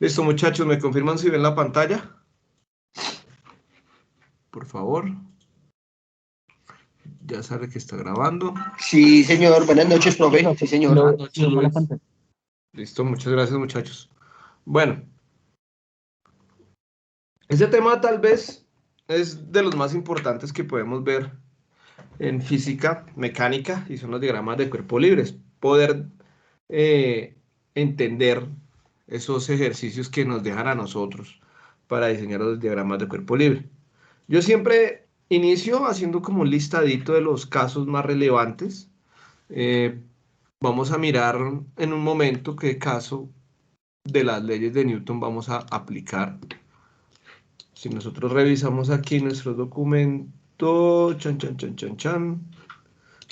Listo, muchachos, ¿me confirman si ven la pantalla? Por favor. Ya sabe que está grabando. Sí, señor. Buenas noches, profe. Sí, señor. Buenas noches, Luis. Listo, muchas gracias, muchachos. Bueno, este tema tal vez es de los más importantes que podemos ver en física mecánica y son los diagramas de cuerpo libres. Poder entender esos ejercicios que nos dejan a nosotros para diseñar los diagramas de cuerpo libre. Yo siempre inicio haciendo como un listadito de los casos más relevantes. Eh, Vamos a mirar en un momento qué caso de las leyes de Newton vamos a aplicar. Si nosotros revisamos aquí nuestro documento, chan, chan, chan, chan, chan,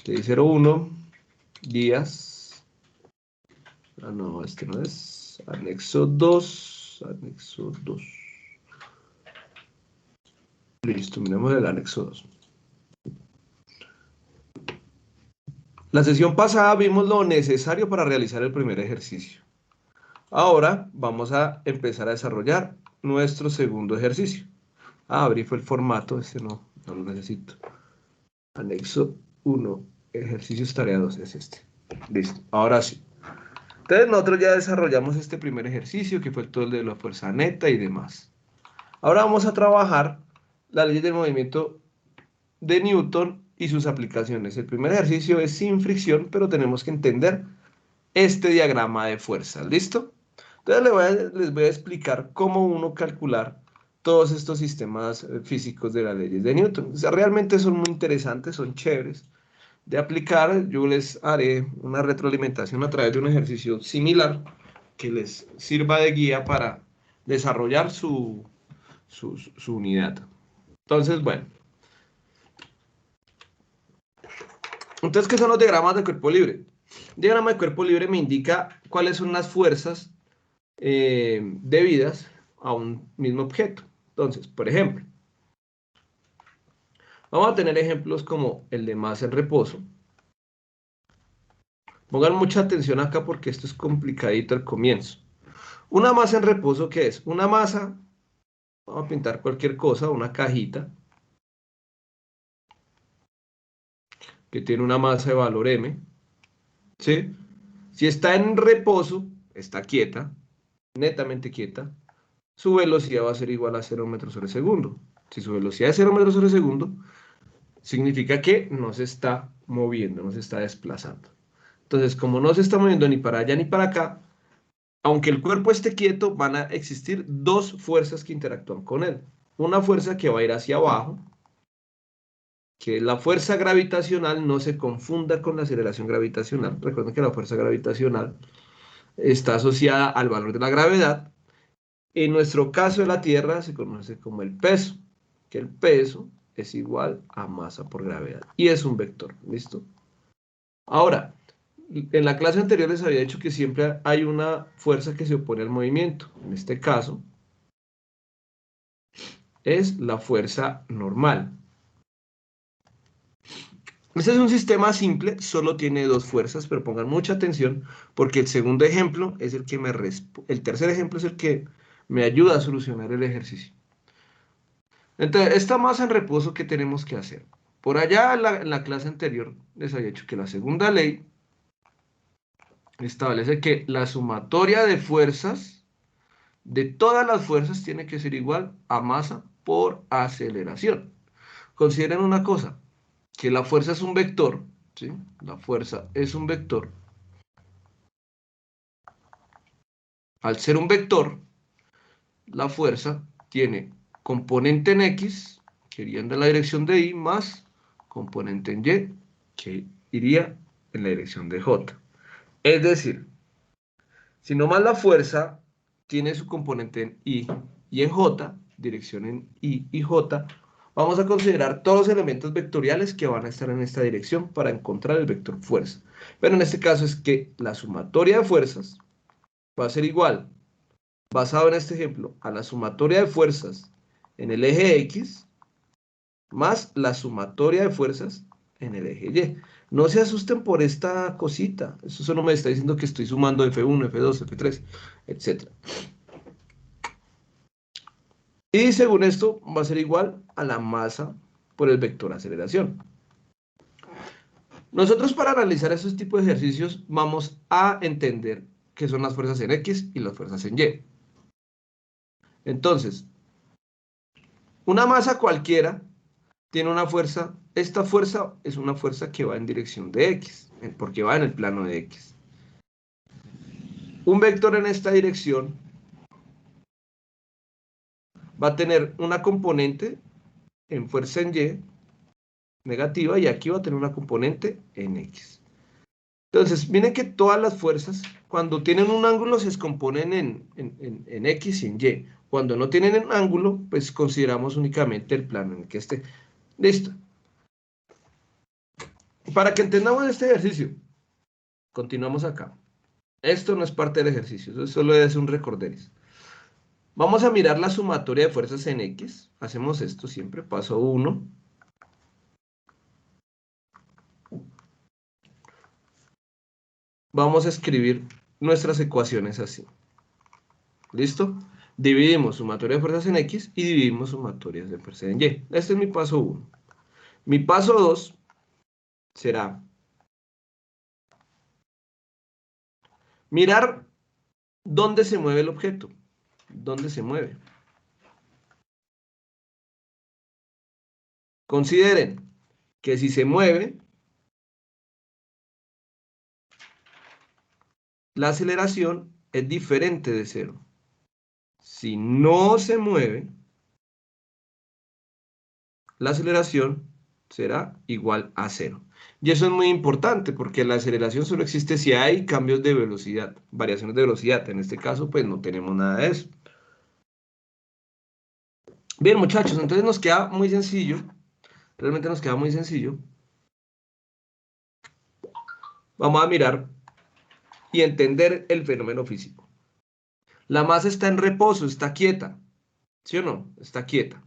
ley 01, días. Ah, no, este no es. Anexo 2, anexo 2. Listo, miremos el anexo 2. La sesión pasada vimos lo necesario para realizar el primer ejercicio. Ahora vamos a empezar a desarrollar nuestro segundo ejercicio. Abrí fue el formato, este no lo necesito. Anexo 1, ejercicios tarea 2 es este. Listo, ahora sí. Entonces nosotros ya desarrollamos este primer ejercicio, que fue todo el de la fuerza neta y demás. Ahora vamos a trabajar la ley del movimiento de Newton y sus aplicaciones. El primer ejercicio es sin fricción, pero tenemos que entender este diagrama de fuerzas. ¿Listo? Entonces les voy a explicar cómo uno calcular todos estos sistemas físicos de las leyes de Newton. O sea, realmente son muy interesantes, son chéveres de aplicar. Yo les haré una retroalimentación a través de un ejercicio similar que les sirva de guía para desarrollar su unidad. Entonces, bueno. Entonces, ¿qué son los diagramas de cuerpo libre? Un diagrama de cuerpo libre me indica cuáles son las fuerzas debidas a un mismo objeto. Entonces, por ejemplo, vamos a tener ejemplos como el de masa en reposo. Pongan mucha atención acá porque esto es complicadito al comienzo. Una masa en reposo, ¿qué es? Una masa, vamos a pintar cualquier cosa, una cajita, que tiene una masa de valor m, ¿sí? Si está en reposo, está quieta, netamente quieta, su velocidad va a ser igual a 0 metros sobre segundo. Si su velocidad es 0 metros sobre segundo, significa que no se está moviendo, no se está desplazando. Entonces, como no se está moviendo ni para allá ni para acá, aunque el cuerpo esté quieto, van a existir dos fuerzas que interactúan con él. Una fuerza que va a ir hacia abajo, que la fuerza gravitacional no se confunda con la aceleración gravitacional. Recuerden que la fuerza gravitacional está asociada al valor de la gravedad. En nuestro caso de la Tierra se conoce como el peso, que el peso es igual a masa por gravedad y es un vector, ¿listo? Ahora, en la clase anterior les había dicho que siempre hay una fuerza que se opone al movimiento. En este caso es la fuerza normal. Este es un sistema simple, solo tiene dos fuerzas, pero pongan mucha atención porque el segundo ejemplo es el que el tercer ejemplo es el que me ayuda a solucionar el ejercicio. Entonces, esta masa en reposo, ¿qué tenemos que hacer? Por allá en la clase anterior les había dicho que la segunda ley establece que la sumatoria de fuerzas, de todas las fuerzas, tiene que ser igual a masa por aceleración. Consideren una cosa, que la fuerza es un vector, ¿sí? La fuerza es un vector. Al ser un vector, la fuerza tiene componente en X, que iría en la dirección de Y, más componente en Y, que iría en la dirección de J. Es decir, si nomás la fuerza tiene su componente en Y y en J, dirección en Y y J, vamos a considerar todos los elementos vectoriales que van a estar en esta dirección para encontrar el vector fuerza. Pero en este caso es que la sumatoria de fuerzas va a ser igual, basado en este ejemplo, a la sumatoria de fuerzas en el eje X más la sumatoria de fuerzas en el eje Y. No se asusten por esta cosita. Eso solo me está diciendo que estoy sumando F1, F2, F3, etc. Y según esto, va a ser igual a la masa por el vector aceleración. Nosotros para analizar esos tipos de ejercicios vamos a entender qué son las fuerzas en X y las fuerzas en Y. Entonces, una masa cualquiera tiene una fuerza, esta fuerza es una fuerza que va en dirección de X, porque va en el plano de X. Un vector en esta dirección va a tener una componente en fuerza en Y negativa y aquí va a tener una componente en X. Entonces, miren que todas las fuerzas, cuando tienen un ángulo, se descomponen en X y en Y. Cuando no tienen un ángulo, pues consideramos únicamente el plano en el que esté. Listo. Para que entendamos este ejercicio, continuamos acá. Esto no es parte del ejercicio, eso solo es un recorderis. Vamos a mirar la sumatoria de fuerzas en X. Hacemos esto siempre, paso 1. Vamos a escribir nuestras ecuaciones así. ¿Listo? Dividimos sumatoria de fuerzas en X y dividimos sumatorias de fuerzas en Y. Este es mi paso 1. Mi paso 2 será mirar dónde se mueve el objeto. ¿Dónde se mueve? Consideren que si se mueve, la aceleración es diferente de cero. Si no se mueve, la aceleración será igual a cero. Y eso es muy importante porque la aceleración solo existe si hay cambios de velocidad, variaciones de velocidad. En este caso, pues no tenemos nada de eso. Bien, muchachos, entonces nos queda muy sencillo. Realmente nos queda muy sencillo. Vamos a mirar y entender el fenómeno físico. La masa está en reposo, está quieta. ¿Sí o no? Está quieta.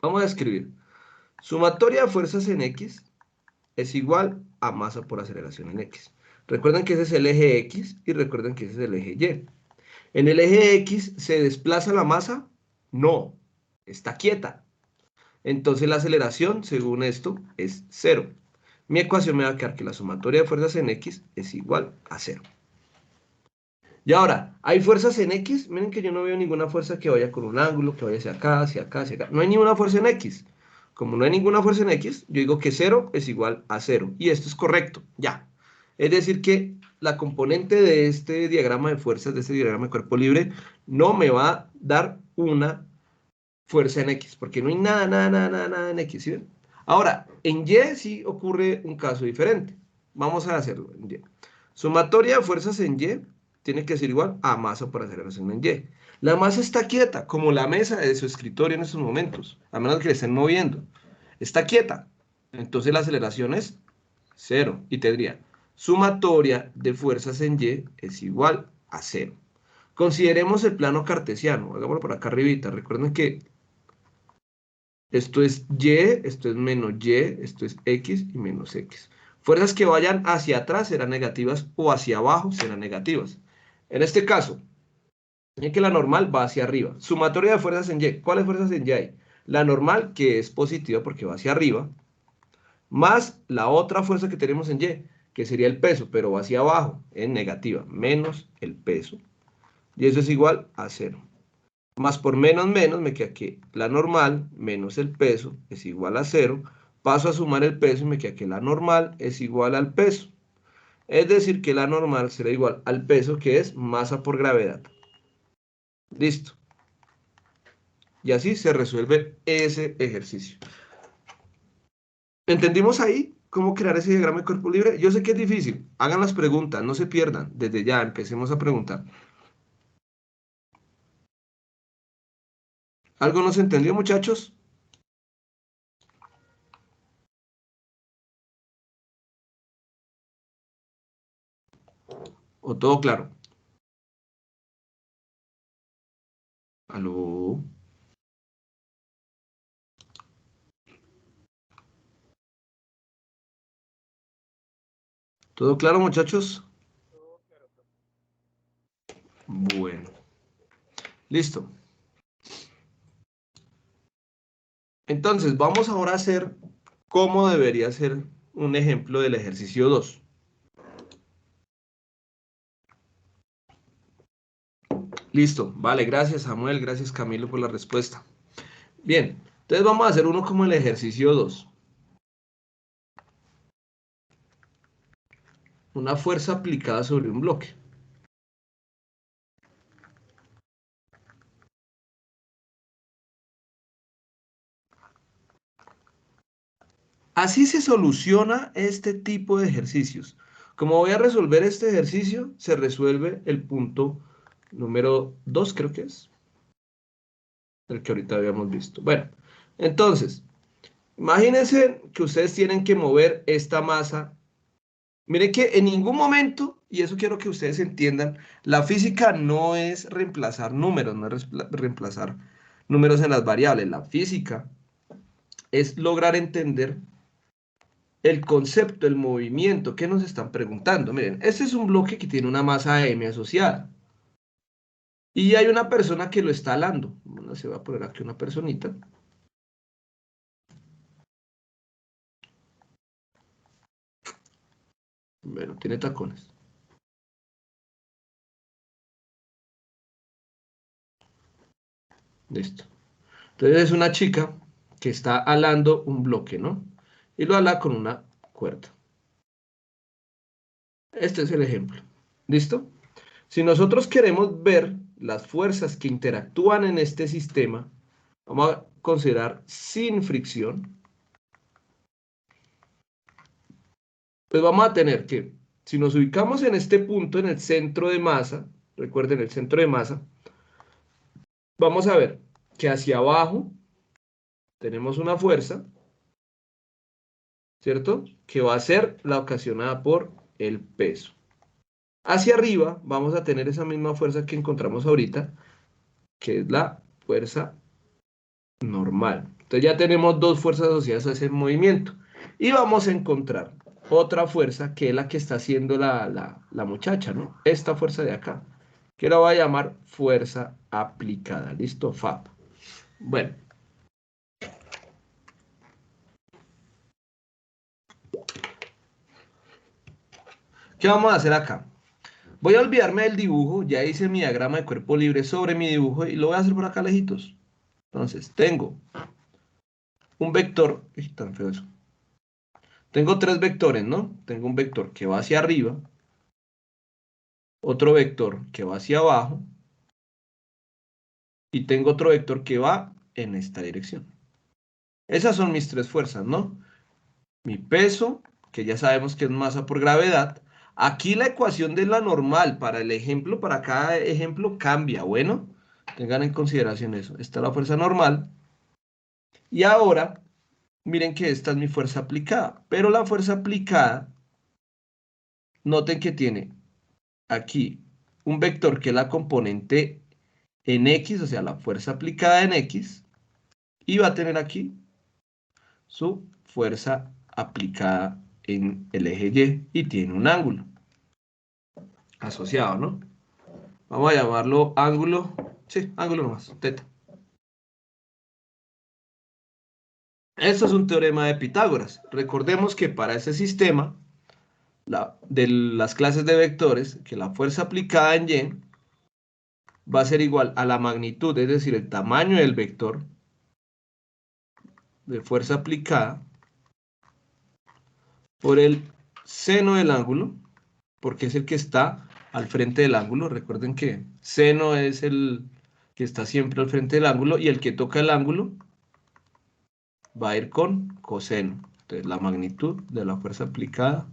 Vamos a escribir. Sumatoria de fuerzas en X es igual a masa por aceleración en X. Recuerden que ese es el eje X y recuerden que ese es el eje Y. ¿En el eje X se desplaza la masa? No, está quieta. Entonces la aceleración, según esto, es cero. Mi ecuación me va a quedar que la sumatoria de fuerzas en X es igual a cero. Y ahora, ¿hay fuerzas en X? Miren que yo no veo ninguna fuerza que vaya con un ángulo, que vaya hacia acá, hacia acá, hacia acá. No hay ninguna fuerza en X. Como no hay ninguna fuerza en X, yo digo que 0 es igual a 0. Y esto es correcto, ya. Es decir que la componente de este diagrama de fuerzas, de este diagrama de cuerpo libre, no me va a dar una fuerza en X, porque no hay nada, nada, nada, nada, nada en X, ¿sí ven? Ahora, en Y sí ocurre un caso diferente. Vamos a hacerlo en Y. Sumatoria de fuerzas en Y tiene que ser igual a masa por aceleración en Y. La masa está quieta, como la mesa de su escritorio en estos momentos, a menos que le estén moviendo. Está quieta. Entonces la aceleración es 0 y tendría sumatoria de fuerzas en Y es igual a 0. Consideremos el plano cartesiano. Hagámoslo por acá arribita. Recuerden que esto es Y, esto es menos Y, esto es X y menos X. Fuerzas que vayan hacia atrás serán negativas o hacia abajo serán negativas. En este caso, es que la normal va hacia arriba. Sumatoria de fuerzas en Y. ¿Cuáles fuerzas en Y hay? La normal, que es positiva porque va hacia arriba, más la otra fuerza que tenemos en Y, que sería el peso, pero va hacia abajo, en negativa, menos el peso. Y eso es igual a 0. Más por menos menos me queda que la normal menos el peso es igual a 0. Paso a sumar el peso y me queda que la normal es igual al peso. Es decir, que la normal será igual al peso, que es masa por gravedad. Listo. Y así se resuelve ese ejercicio. ¿Entendimos ahí cómo crear ese diagrama de cuerpo libre? Yo sé que es difícil. Hagan las preguntas, no se pierdan. Desde ya empecemos a preguntar. ¿Algo no se entendió, muchachos? ¿O todo claro? ¿Aló? ¿Todo claro, muchachos? Bueno, listo. Entonces, vamos ahora a hacer cómo debería ser un ejemplo del ejercicio 2. Listo, vale, gracias Samuel, gracias Camilo por la respuesta. Bien, entonces vamos a hacer uno como el ejercicio 2. Una fuerza aplicada sobre un bloque. Así se soluciona este tipo de ejercicios. Como voy a resolver este ejercicio, se resuelve el punto número 2, creo que es. El que ahorita habíamos visto. Bueno, entonces, imagínense que ustedes tienen que mover esta masa. Miren que en ningún momento, y eso quiero que ustedes entiendan, la física no es reemplazar números, no es reemplazar números en las variables. La física es lograr entender el concepto, el movimiento que nos están preguntando. Miren, este es un bloque que tiene una masa m asociada. Y hay una persona que lo está alando. Bueno, se va a poner aquí una personita. Bueno, tiene tacones. Listo. Entonces es una chica que está alando un bloque, ¿no? Y lo ala con una cuerda. Este es el ejemplo. ¿Listo? Si nosotros queremos ver las fuerzas que interactúan en este sistema, vamos a considerar sin fricción. Pues vamos a tener que, si nos ubicamos en este punto, en el centro de masa, recuerden el centro de masa, vamos a ver que hacia abajo tenemos una fuerza, ¿cierto? Que va a ser la ocasionada por el peso. Hacia arriba vamos a tener esa misma fuerza que encontramos ahorita, que es la fuerza normal. Entonces ya tenemos dos fuerzas asociadas a ese movimiento. Y vamos a encontrar otra fuerza que es la que está haciendo la muchacha, ¿no? Esta fuerza de acá, que la voy a llamar fuerza aplicada. ¿Listo? FAP. Bueno. ¿Qué vamos a hacer acá? Voy a olvidarme del dibujo, ya hice mi diagrama de cuerpo libre sobre mi dibujo y lo voy a hacer por acá lejitos. Entonces, tengo un vector, tan feo eso. Tengo tres vectores, ¿no? Tengo un vector que va hacia arriba, otro vector que va hacia abajo y tengo otro vector que va en esta dirección. Esas son mis tres fuerzas, ¿no? Mi peso, que ya sabemos que es masa por gravedad. Aquí la ecuación de la normal para el ejemplo, para cada ejemplo cambia, bueno, tengan en consideración eso. Esta es la fuerza normal. Y ahora, miren que esta es mi fuerza aplicada, pero la fuerza aplicada, noten que tiene aquí un vector que es la componente en X, o sea, la fuerza aplicada en X, y va a tener aquí su fuerza aplicada en el eje Y y tiene un ángulo asociado, ¿no? Vamos a llamarlo ángulo, sí, ángulo nomás, teta. Esto es un teorema de Pitágoras. Recordemos que para ese sistema de las clases de vectores, que la fuerza aplicada en Y va a ser igual a la magnitud, es decir, el tamaño del vector de fuerza aplicada por el seno del ángulo, porque es el que está al frente del ángulo. Recuerden que seno es el que está siempre al frente del ángulo y el que toca el ángulo va a ir con coseno. Entonces, la magnitud de la fuerza aplicada,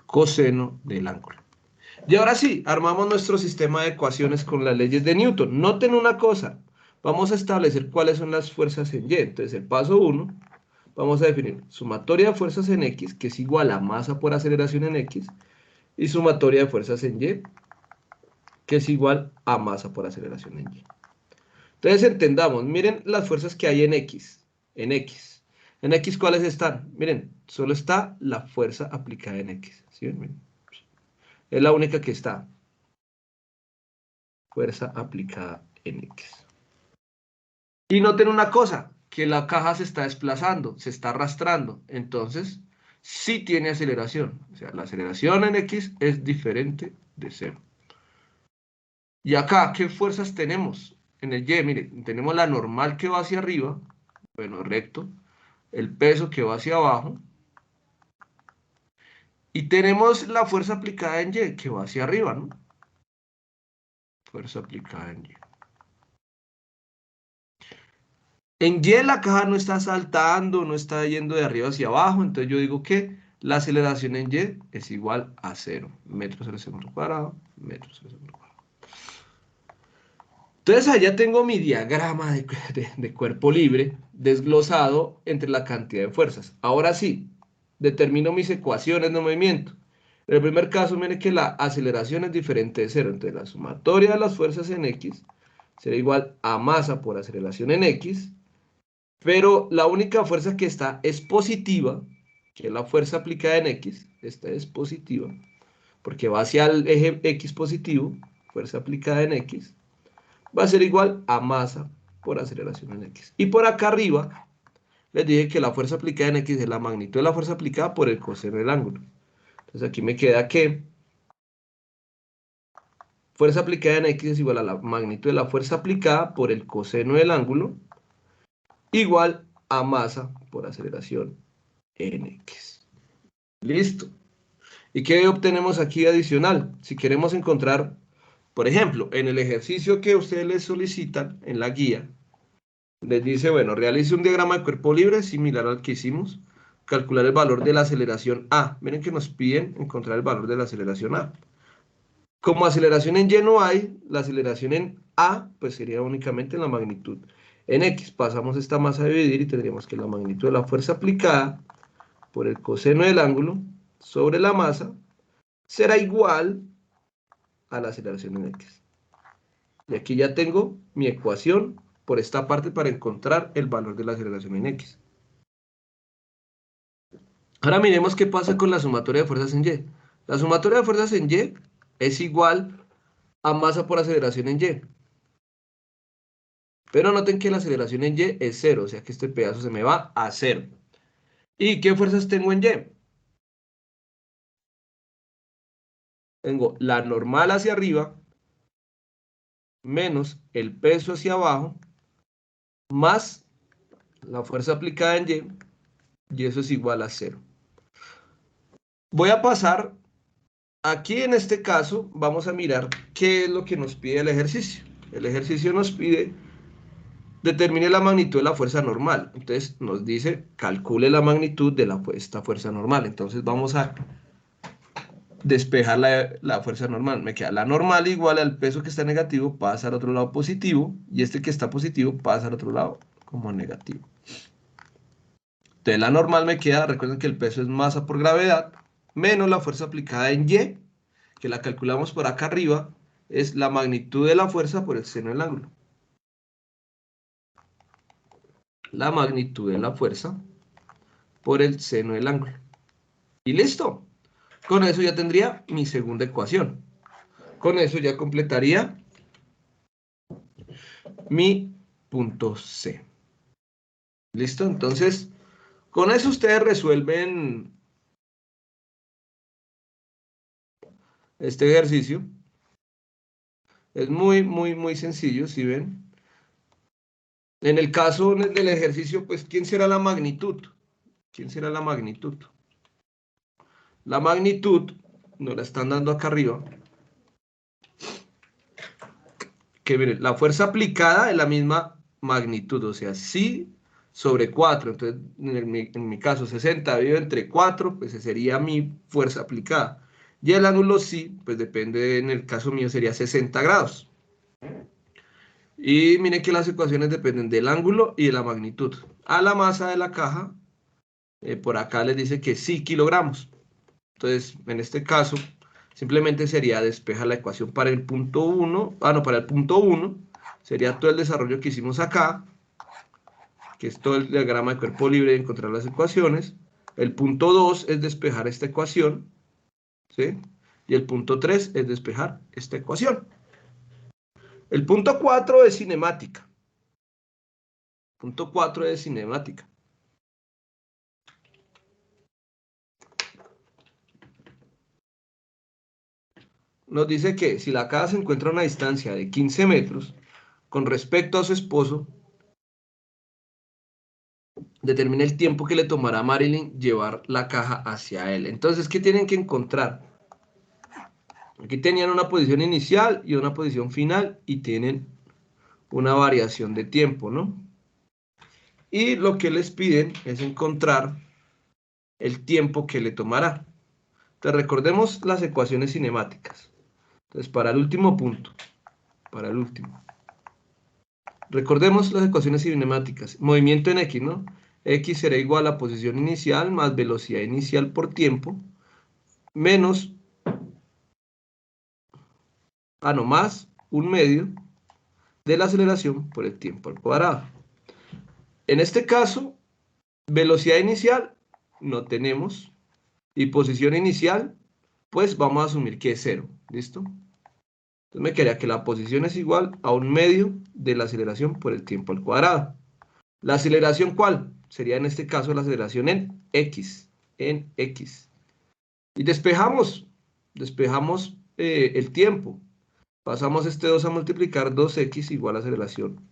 coseno del ángulo. Y ahora sí, armamos nuestro sistema de ecuaciones con las leyes de Newton. Noten una cosa, vamos a establecer cuáles son las fuerzas en Y. Entonces, el paso 1, vamos a definir sumatoria de fuerzas en X, que es igual a masa por aceleración en X, y sumatoria de fuerzas en Y, que es igual a masa por aceleración en Y. Entonces entendamos, miren las fuerzas que hay en X. En X. En X, ¿cuáles están? Miren, solo está la fuerza aplicada en X. ¿Sí? Miren. Es la única que está. Fuerza aplicada en X. Y noten una cosa, que la caja se está desplazando, se está arrastrando. Entonces, sí tiene aceleración. O sea, la aceleración en X es diferente de 0. Y acá, ¿qué fuerzas tenemos? En el Y, miren, tenemos la normal que va hacia arriba, bueno, recto, el peso que va hacia abajo, y tenemos la fuerza aplicada en Y, que va hacia arriba, ¿no? Fuerza aplicada en Y. En Y la caja no está saltando, no está yendo de arriba hacia abajo, entonces yo digo que la aceleración en Y es igual a 0 metros sobre segundo cuadrado, metros sobre segundo cuadrado. Entonces allá tengo mi diagrama de cuerpo libre desglosado entre la cantidad de fuerzas. Ahora sí, determino mis ecuaciones de movimiento. En el primer caso, miren que la aceleración es diferente de 0. Entonces la sumatoria de las fuerzas en X será igual a masa por aceleración en X. Pero la única fuerza que está es positiva, que es la fuerza aplicada en X. Esta es positiva, porque va hacia el eje X positivo, fuerza aplicada en X, va a ser igual a masa por aceleración en X. Y por acá arriba, les dije que la fuerza aplicada en X es la magnitud de la fuerza aplicada por el coseno del ángulo. Entonces aquí me queda que fuerza aplicada en X es igual a la magnitud de la fuerza aplicada por el coseno del ángulo, igual a masa por aceleración en X. Listo. ¿Y qué obtenemos aquí adicional? Si queremos encontrar, por ejemplo, en el ejercicio que ustedes les solicitan en la guía, les dice, bueno, realice un diagrama de cuerpo libre similar al que hicimos, calcular el valor de la aceleración A. Miren que nos piden encontrar el valor de la aceleración A. Como aceleración en Y no hay, la aceleración en A pues sería únicamente la magnitud. En X pasamos esta masa a dividir y tendríamos que la magnitud de la fuerza aplicada por el coseno del ángulo sobre la masa será igual a la aceleración en X. Y aquí ya tengo mi ecuación por esta parte para encontrar el valor de la aceleración en X. Ahora miremos qué pasa con la sumatoria de fuerzas en Y. La sumatoria de fuerzas en Y es igual a masa por aceleración en Y. Pero noten que la aceleración en Y es 0, o sea que este pedazo se me va a 0. ¿Y qué fuerzas tengo en Y? Tengo la normal hacia arriba menos el peso hacia abajo más la fuerza aplicada en Y eso es igual a 0. Voy a pasar, aquí en este caso, vamos a mirar qué es lo que nos pide el ejercicio. El ejercicio nos pide, determine la magnitud de la fuerza normal. Entonces nos dice, calcule la magnitud de esta fuerza normal. Entonces vamos a despejar la fuerza normal. Me queda la normal igual al peso que está negativo, pasa al otro lado positivo, y este que está positivo pasa al otro lado como negativo. Entonces la normal me queda, recuerden que el peso es masa por gravedad, menos la fuerza aplicada en Y, que la calculamos por acá arriba, es la magnitud de la fuerza por el seno del ángulo. La magnitud de la fuerza por el seno del ángulo. Y listo. Con eso ya tendría mi segunda ecuación. Con eso ya completaría mi punto C. ¿Listo? Entonces, con eso ustedes resuelven este ejercicio. Es muy, muy, muy sencillo, ¿sí ven? En el caso del ejercicio, pues, ¿quién será la magnitud? ¿Quién será la magnitud? La magnitud, nos la están dando acá arriba, que miren, la fuerza aplicada es la misma magnitud, o sea, sí sobre 4. Entonces, en mi caso, 60 dividido entre 4, pues esa sería mi fuerza aplicada. Y el ángulo sí, pues depende, en el caso mío sería 60 grados. Y miren que las ecuaciones dependen del ángulo y de la magnitud. A la masa de la caja, por acá les dice que sí kilogramos. Entonces, en este caso, simplemente sería despejar la ecuación para el punto 1. No, para el punto 1 sería todo el desarrollo que hicimos acá, que es todo el diagrama de cuerpo libre de encontrar las ecuaciones. El punto 2 es despejar esta ecuación, ¿sí? Y el punto 3 es despejar esta ecuación. El punto 4 es cinemática. Punto 4 es cinemática. Nos dice que si la caja se encuentra a una distancia de 15 metros con respecto a su esposo, determina el tiempo que le tomará a Marilyn llevar la caja hacia él. Entonces, ¿qué tienen que encontrar? Aquí tenían una posición inicial y una posición final y tienen una variación de tiempo, ¿no? Y lo que les piden es encontrar el tiempo que le tomará. Entonces, recordemos las ecuaciones cinemáticas. Entonces, para el último punto, para el último, recordemos las ecuaciones cinemáticas. Movimiento en X, ¿no? X será igual a posición inicial más velocidad inicial por tiempo, menos, no, más un medio de la aceleración por el tiempo al cuadrado. En este caso, velocidad inicial no tenemos y posición inicial, pues vamos a asumir que es 0. ¿Listo? Entonces me quedaría que la posición es igual a un medio de la aceleración por el tiempo al cuadrado. ¿La aceleración cuál? Sería en este caso la aceleración en X. En X. Y despejamos el tiempo. Pasamos este 2 a multiplicar 2x igual a aceleración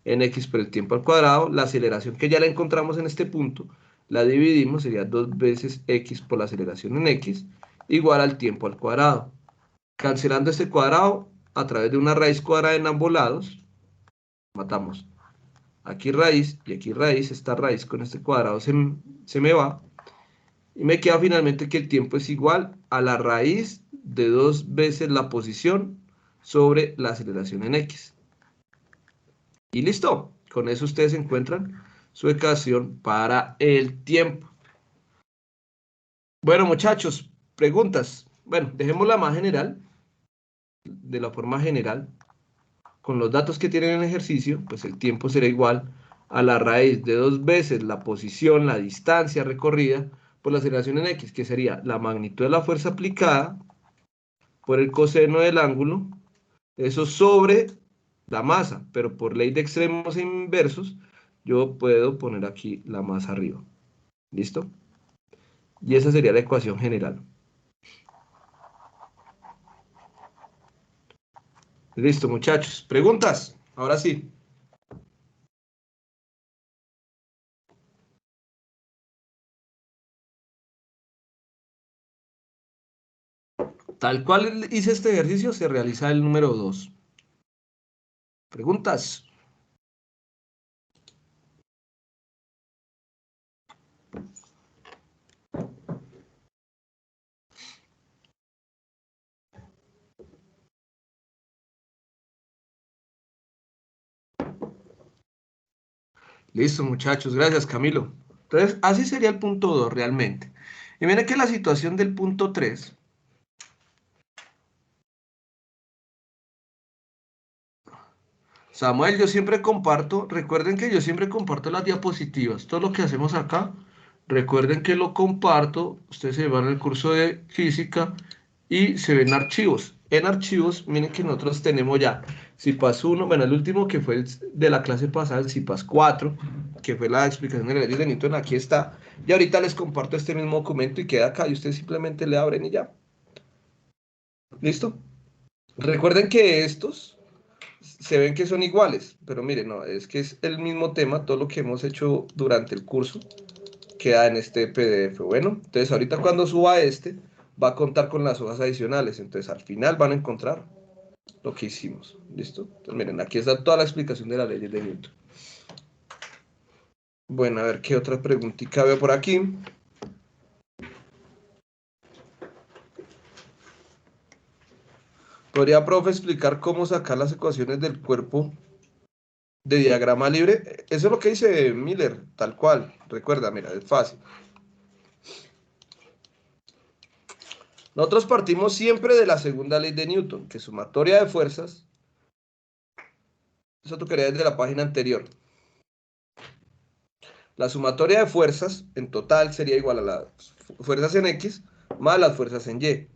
en X por el tiempo al cuadrado. La aceleración que ya la encontramos en este punto, la dividimos, sería 2 veces X por la aceleración en X, igual al tiempo al cuadrado. Cancelando este cuadrado a través de una raíz cuadrada en ambos lados, matamos aquí raíz y aquí raíz. Esta raíz con este cuadrado se me va. Y me queda finalmente que el tiempo es igual a la raíz de 2 veces la posición sobre la aceleración en X. Y listo. Con eso ustedes encuentran su ecuación para el tiempo. Bueno, muchachos, preguntas. Bueno, dejémosla más general, de la forma general. Con los datos que tienen en el ejercicio, pues el tiempo será igual a la raíz de 2 veces la posición, la distancia recorrida por la aceleración en X, que sería la magnitud de la fuerza aplicada por el coseno del ángulo, eso sobre la masa, pero por ley de extremos e inversos, yo puedo poner aquí la masa arriba. ¿Listo? Y esa sería la ecuación general. Listo, muchachos. ¿Preguntas? Ahora sí. Tal cual hice este ejercicio, se realiza el número 2. ¿Preguntas? Listo, muchachos. Gracias, Camilo. Entonces, así sería el punto 2 realmente. Y miren que la situación del punto 3. Samuel, yo siempre comparto, recuerden que yo siempre comparto las diapositivas. Todo lo que hacemos acá, recuerden que lo comparto. Ustedes se van al curso de física y se ven archivos. En archivos, miren que nosotros tenemos ya CIPAS 1, bueno, el último que fue de la clase pasada, el CIPAS 4, que fue la explicación de las leyes de Newton, aquí está. Y ahorita les comparto este mismo documento y queda acá y ustedes simplemente le abren y ya. ¿Listo? Recuerden que estos se ven que son iguales, pero miren, no, es que es el mismo tema, todo lo que hemos hecho durante el curso queda en este PDF. Bueno, entonces ahorita cuando suba este, va a contar con las hojas adicionales, entonces al final van a encontrar lo que hicimos. ¿Listo? Entonces miren, aquí está toda la explicación de las leyes de Newton. Bueno, a ver qué otra preguntita veo por aquí. ¿Podría, profe, explicar cómo sacar las ecuaciones del cuerpo de diagrama libre? Eso es lo que dice Miller, tal cual. Recuerda, mira, es fácil. Nosotros partimos siempre de la segunda ley de Newton, que sumatoria de fuerzas, eso tocaría desde la página anterior. La sumatoria de fuerzas en total sería igual a las fuerzas en X más las fuerzas en Y.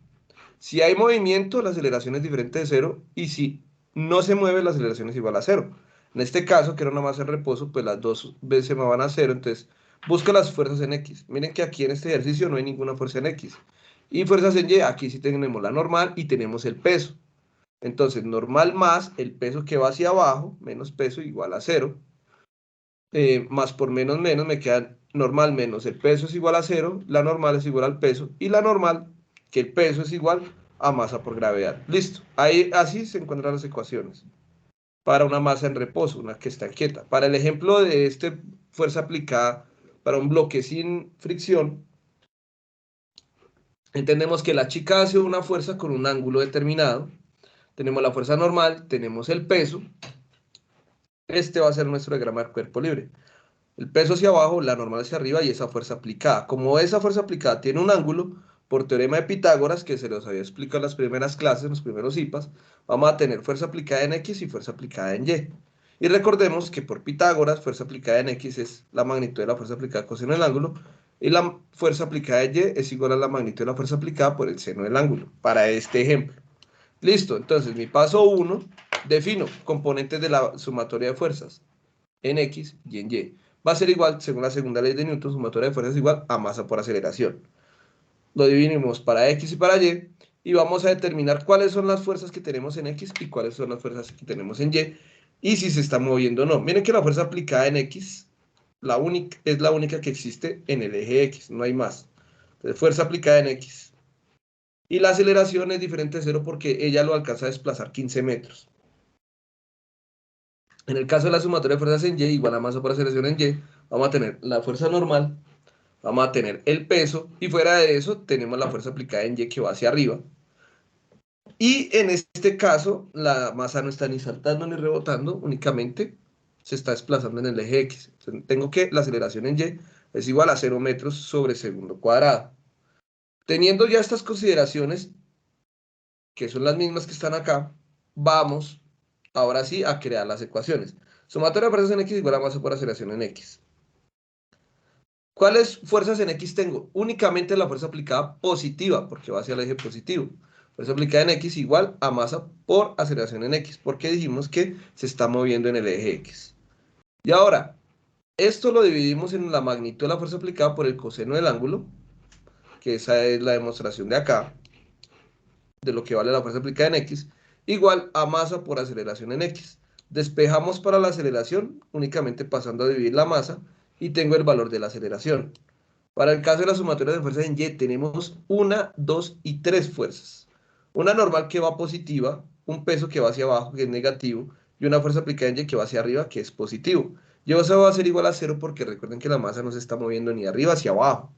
Si hay movimiento, la aceleración es diferente de 0, y si no se mueve, la aceleración es igual a 0. En este caso, que era una masa en reposo, pues las dos veces me van a 0, entonces busco las fuerzas en X. Miren que aquí en este ejercicio no hay ninguna fuerza en X. Y fuerzas en Y, aquí sí tenemos la normal y tenemos el peso. Entonces, normal más el peso que va hacia abajo, menos peso igual a 0. Más por menos menos me queda normal menos el peso es igual a 0, la normal es igual al peso, y la normal, que el peso es igual a masa por gravedad. Listo. Ahí, así se encuentran las ecuaciones para una masa en reposo, una que está quieta. Para el ejemplo de fuerza aplicada para un bloque sin fricción, entendemos que la chica hace una fuerza con un ángulo determinado. Tenemos la fuerza normal, tenemos el peso. Este va a ser nuestro diagrama del cuerpo libre. El peso hacia abajo, la normal hacia arriba y esa fuerza aplicada. Como esa fuerza aplicada tiene un ángulo, por teorema de Pitágoras, que se los había explicado en las primeras clases, en los primeros IPAs, vamos a tener fuerza aplicada en X y fuerza aplicada en Y. Y recordemos que por Pitágoras, fuerza aplicada en X es la magnitud de la fuerza aplicada coseno del ángulo, y la fuerza aplicada en Y es igual a la magnitud de la fuerza aplicada por el seno del ángulo, para este ejemplo. Listo, entonces mi paso 1, defino componentes de la sumatoria de fuerzas en X y en Y. Va a ser igual, según la segunda ley de Newton, sumatoria de fuerzas es igual a masa por aceleración. Lo dividimos para X y para y vamos a determinar cuáles son las fuerzas que tenemos en X y cuáles son las fuerzas que tenemos en y si se está moviendo o no. Miren que la fuerza aplicada en X es la única que existe en el eje X, no hay más. Entonces, fuerza aplicada en X. Y la aceleración es diferente de 0 porque ella lo alcanza a desplazar 15 metros. En el caso de la sumatoria de fuerzas en Y igual a masa por aceleración en Y, vamos a tener la fuerza normal, vamos a tener el peso, y fuera de eso tenemos la fuerza aplicada en Y que va hacia arriba. Y en este caso, la masa no está ni saltando ni rebotando, únicamente se está desplazando en el eje X. Entonces, tengo que la aceleración en Y es igual a 0 metros sobre segundo cuadrado. Teniendo ya estas consideraciones, que son las mismas que están acá, vamos ahora sí a crear las ecuaciones. Sumatoria de fuerzas en X igual a masa por aceleración en X. ¿Cuáles fuerzas en X tengo? Únicamente la fuerza aplicada positiva, porque va hacia el eje positivo. Fuerza aplicada en X igual a masa por aceleración en X, porque dijimos que se está moviendo en el eje X. Y ahora, esto lo dividimos en la magnitud de la fuerza aplicada por el coseno del ángulo, que esa es la demostración de acá, de lo que vale la fuerza aplicada en X, igual a masa por aceleración en X. Despejamos para la aceleración, únicamente pasando a dividir la masa, y tengo el valor de la aceleración. Para el caso de la sumatoria de fuerzas en Y, tenemos 1, 2 y 3 fuerzas. Una normal que va positiva, un peso que va hacia abajo, que es negativo, y una fuerza aplicada en Y que va hacia arriba, que es positivo. Y eso va a ser igual a 0 porque recuerden que la masa no se está moviendo ni arriba hacia abajo.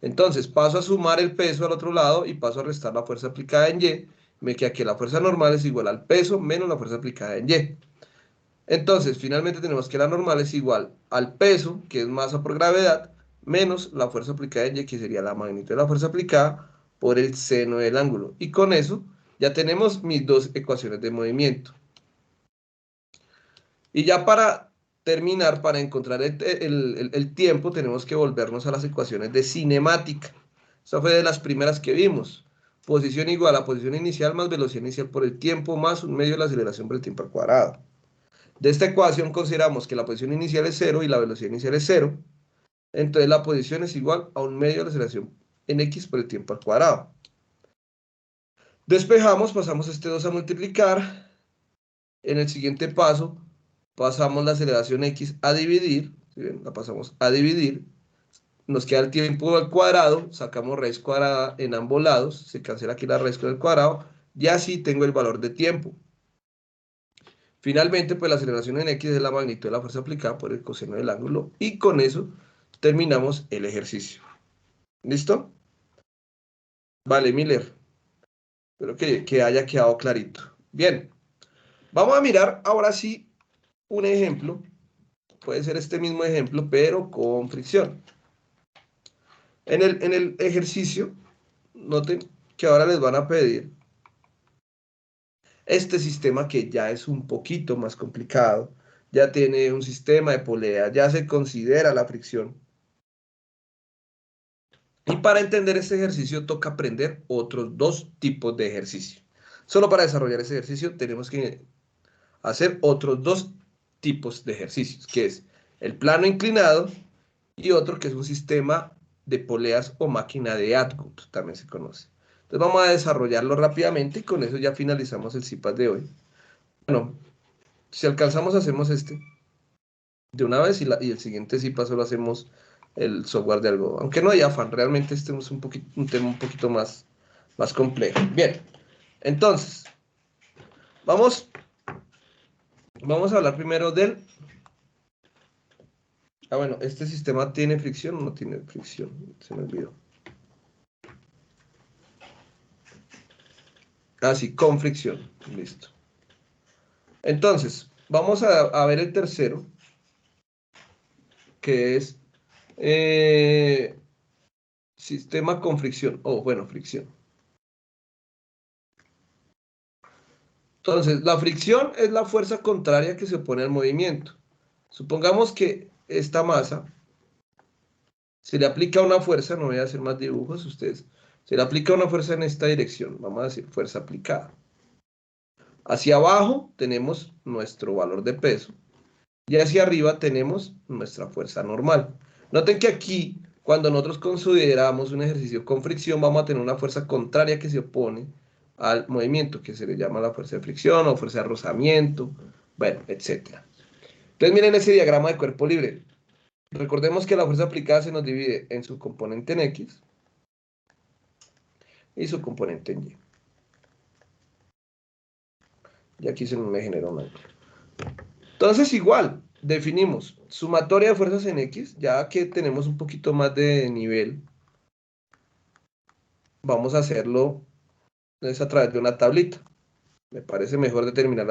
Entonces paso a sumar el peso al otro lado y paso a restar la fuerza aplicada en Y. Me queda que la fuerza normal es igual al peso menos la fuerza aplicada en Y. Entonces, finalmente tenemos que la normal es igual al peso, que es masa por gravedad, menos la fuerza aplicada en Y, que sería la magnitud de la fuerza aplicada por el seno del ángulo. Y con eso ya tenemos mis dos ecuaciones de movimiento. Y ya para terminar, para encontrar el tiempo, tenemos que volvernos a las ecuaciones de cinemática. Esa fue de las primeras que vimos. Posición igual a posición inicial más velocidad inicial por el tiempo más un medio de la aceleración por el tiempo al cuadrado. De esta ecuación consideramos que la posición inicial es 0 y la velocidad inicial es 0. Entonces la posición es igual a un medio de la aceleración en X por el tiempo al cuadrado. Despejamos, pasamos este 2 a multiplicar. En el siguiente paso, pasamos la aceleración X a dividir. ¿Sí ven? La pasamos a dividir. Nos queda el tiempo al cuadrado. Sacamos raíz cuadrada en ambos lados. Se cancela aquí la raíz con el cuadrado. Y así tengo el valor de tiempo. Finalmente, pues la aceleración en X es la magnitud de la fuerza aplicada por el coseno del ángulo. Y con eso terminamos el ejercicio. ¿Listo? Vale, Miller. Espero que haya quedado clarito. Bien. Vamos a mirar ahora sí un ejemplo. Puede ser este mismo ejemplo, pero con fricción. En el ejercicio, noten que ahora les van a pedir este sistema que ya es un poquito más complicado. Ya tiene un sistema de polea, ya se considera la fricción. Y para entender este ejercicio toca aprender otros dos tipos de ejercicio. Solo para desarrollar ese ejercicio tenemos que hacer otros dos tipos de ejercicios, que es el plano inclinado y otro que es un sistema de poleas o máquina de Atwood, también se conoce. Entonces vamos a desarrollarlo rápidamente y con eso ya finalizamos el CIPAS de hoy. Bueno, si alcanzamos hacemos este de una vez y el siguiente CIPAS solo hacemos el software de algo, aunque no hay afán, realmente este es un tema un poquito más complejo. Bien, entonces, vamos a hablar primero del... bueno, ¿este sistema tiene fricción o no tiene fricción? Se me olvidó. Sí, con fricción, listo. Entonces, vamos a ver el tercero, que es sistema con fricción, bueno, fricción. Entonces, la fricción es la fuerza contraria que se opone al movimiento. Supongamos que esta masa se le aplica una fuerza, no voy a hacer más dibujos ustedes, se le aplica una fuerza en esta dirección, vamos a decir fuerza aplicada. Hacia abajo tenemos nuestro valor de peso y hacia arriba tenemos nuestra fuerza normal. Noten que aquí, cuando nosotros consideramos un ejercicio con fricción, vamos a tener una fuerza contraria que se opone al movimiento, que se le llama la fuerza de fricción o fuerza de rozamiento, bueno, etc. Entonces miren ese diagrama de cuerpo libre. Recordemos que la fuerza aplicada se nos divide en su componente en X y su componente en Y. Y aquí se me generó un ángulo. Entonces igual, definimos sumatoria de fuerzas en X, ya que tenemos un poquito más de nivel. Vamos a hacerlo a través de una tablita. Me parece mejor determinar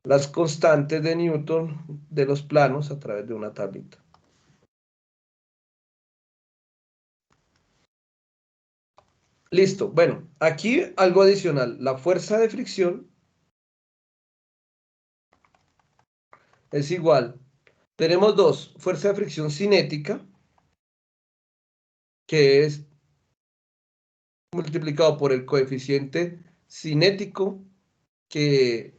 las constantes de Newton de los planos a través de una tablita. Listo. Bueno, aquí algo adicional. La fuerza de fricción es igual. Tenemos dos. Fuerza de fricción cinética, que es multiplicado por el coeficiente cinético, que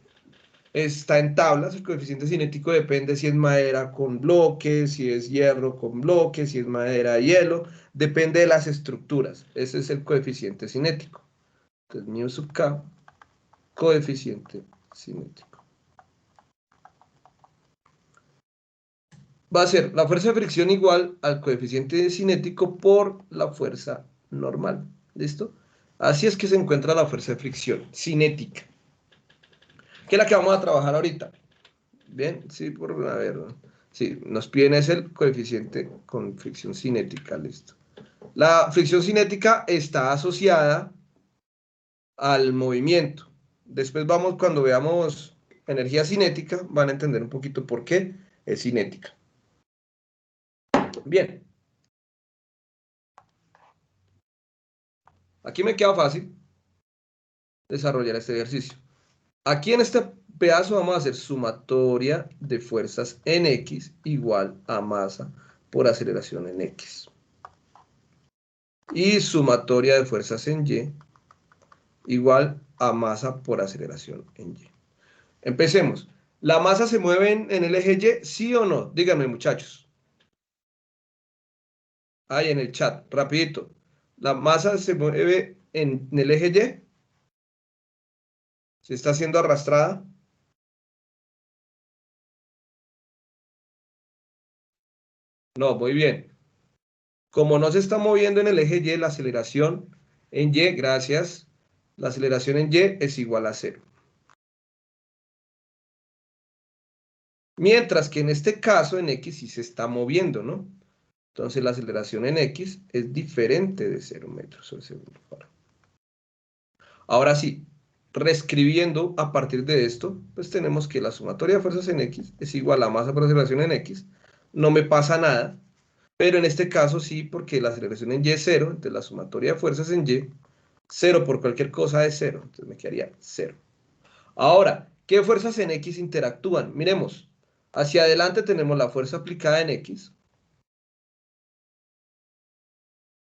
está en tablas. El coeficiente cinético depende si es madera con bloques, si es hierro con bloques, si es madera de hielo. Depende de las estructuras. Ese es el coeficiente cinético. Entonces, mu sub k, coeficiente cinético. Va a ser la fuerza de fricción igual al coeficiente cinético por la fuerza normal. ¿Listo? Así es que se encuentra la fuerza de fricción cinética, que es la que vamos a trabajar ahorita. Bien, sí, a ver, sí, nos piden es el coeficiente con fricción cinética, listo. La fricción cinética está asociada al movimiento. Después vamos, cuando veamos energía cinética, van a entender un poquito por qué es cinética. Bien. Aquí me queda fácil desarrollar este ejercicio. Aquí en este pedazo vamos a hacer sumatoria de fuerzas en X igual a masa por aceleración en X. Y sumatoria de fuerzas en Y igual a masa por aceleración en Y. Empecemos. ¿La masa se mueve en el eje Y? ¿Sí o no? Díganme, muchachos. Ahí en el chat, rapidito. ¿La masa se mueve en el eje Y? ¿Se está siendo arrastrada? No, muy bien. Como no se está moviendo en el eje Y, la aceleración en Y, gracias, la aceleración en Y es igual a 0. Mientras que en este caso, en X sí se está moviendo, ¿no? Entonces la aceleración en X es diferente de 0 metros por segundo. Ahora sí, reescribiendo a partir de esto, pues tenemos que la sumatoria de fuerzas en X es igual a masa por aceleración en X. No me pasa nada, pero en este caso sí, porque la aceleración en Y es 0, entonces la sumatoria de fuerzas en Y, 0 por cualquier cosa es 0, entonces me quedaría 0. Ahora, ¿qué fuerzas en X interactúan? Miremos, hacia adelante tenemos la fuerza aplicada en X,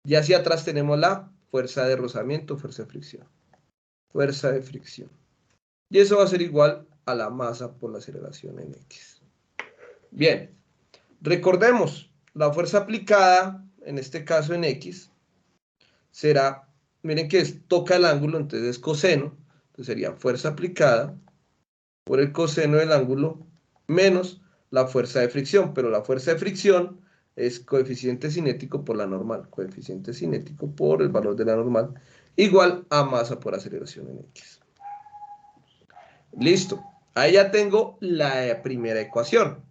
y hacia atrás tenemos la fuerza de rozamiento, fuerza de fricción. Fuerza de fricción. Y eso va a ser igual a la masa por la aceleración en X. Bien, recordemos, la fuerza aplicada, en este caso en X, será, miren que toca el ángulo, entonces es coseno, entonces sería fuerza aplicada por el coseno del ángulo menos la fuerza de fricción, pero la fuerza de fricción es coeficiente cinético por la normal, coeficiente cinético por el valor de la normal, igual a masa por aceleración en X. Listo, ahí ya tengo la primera ecuación.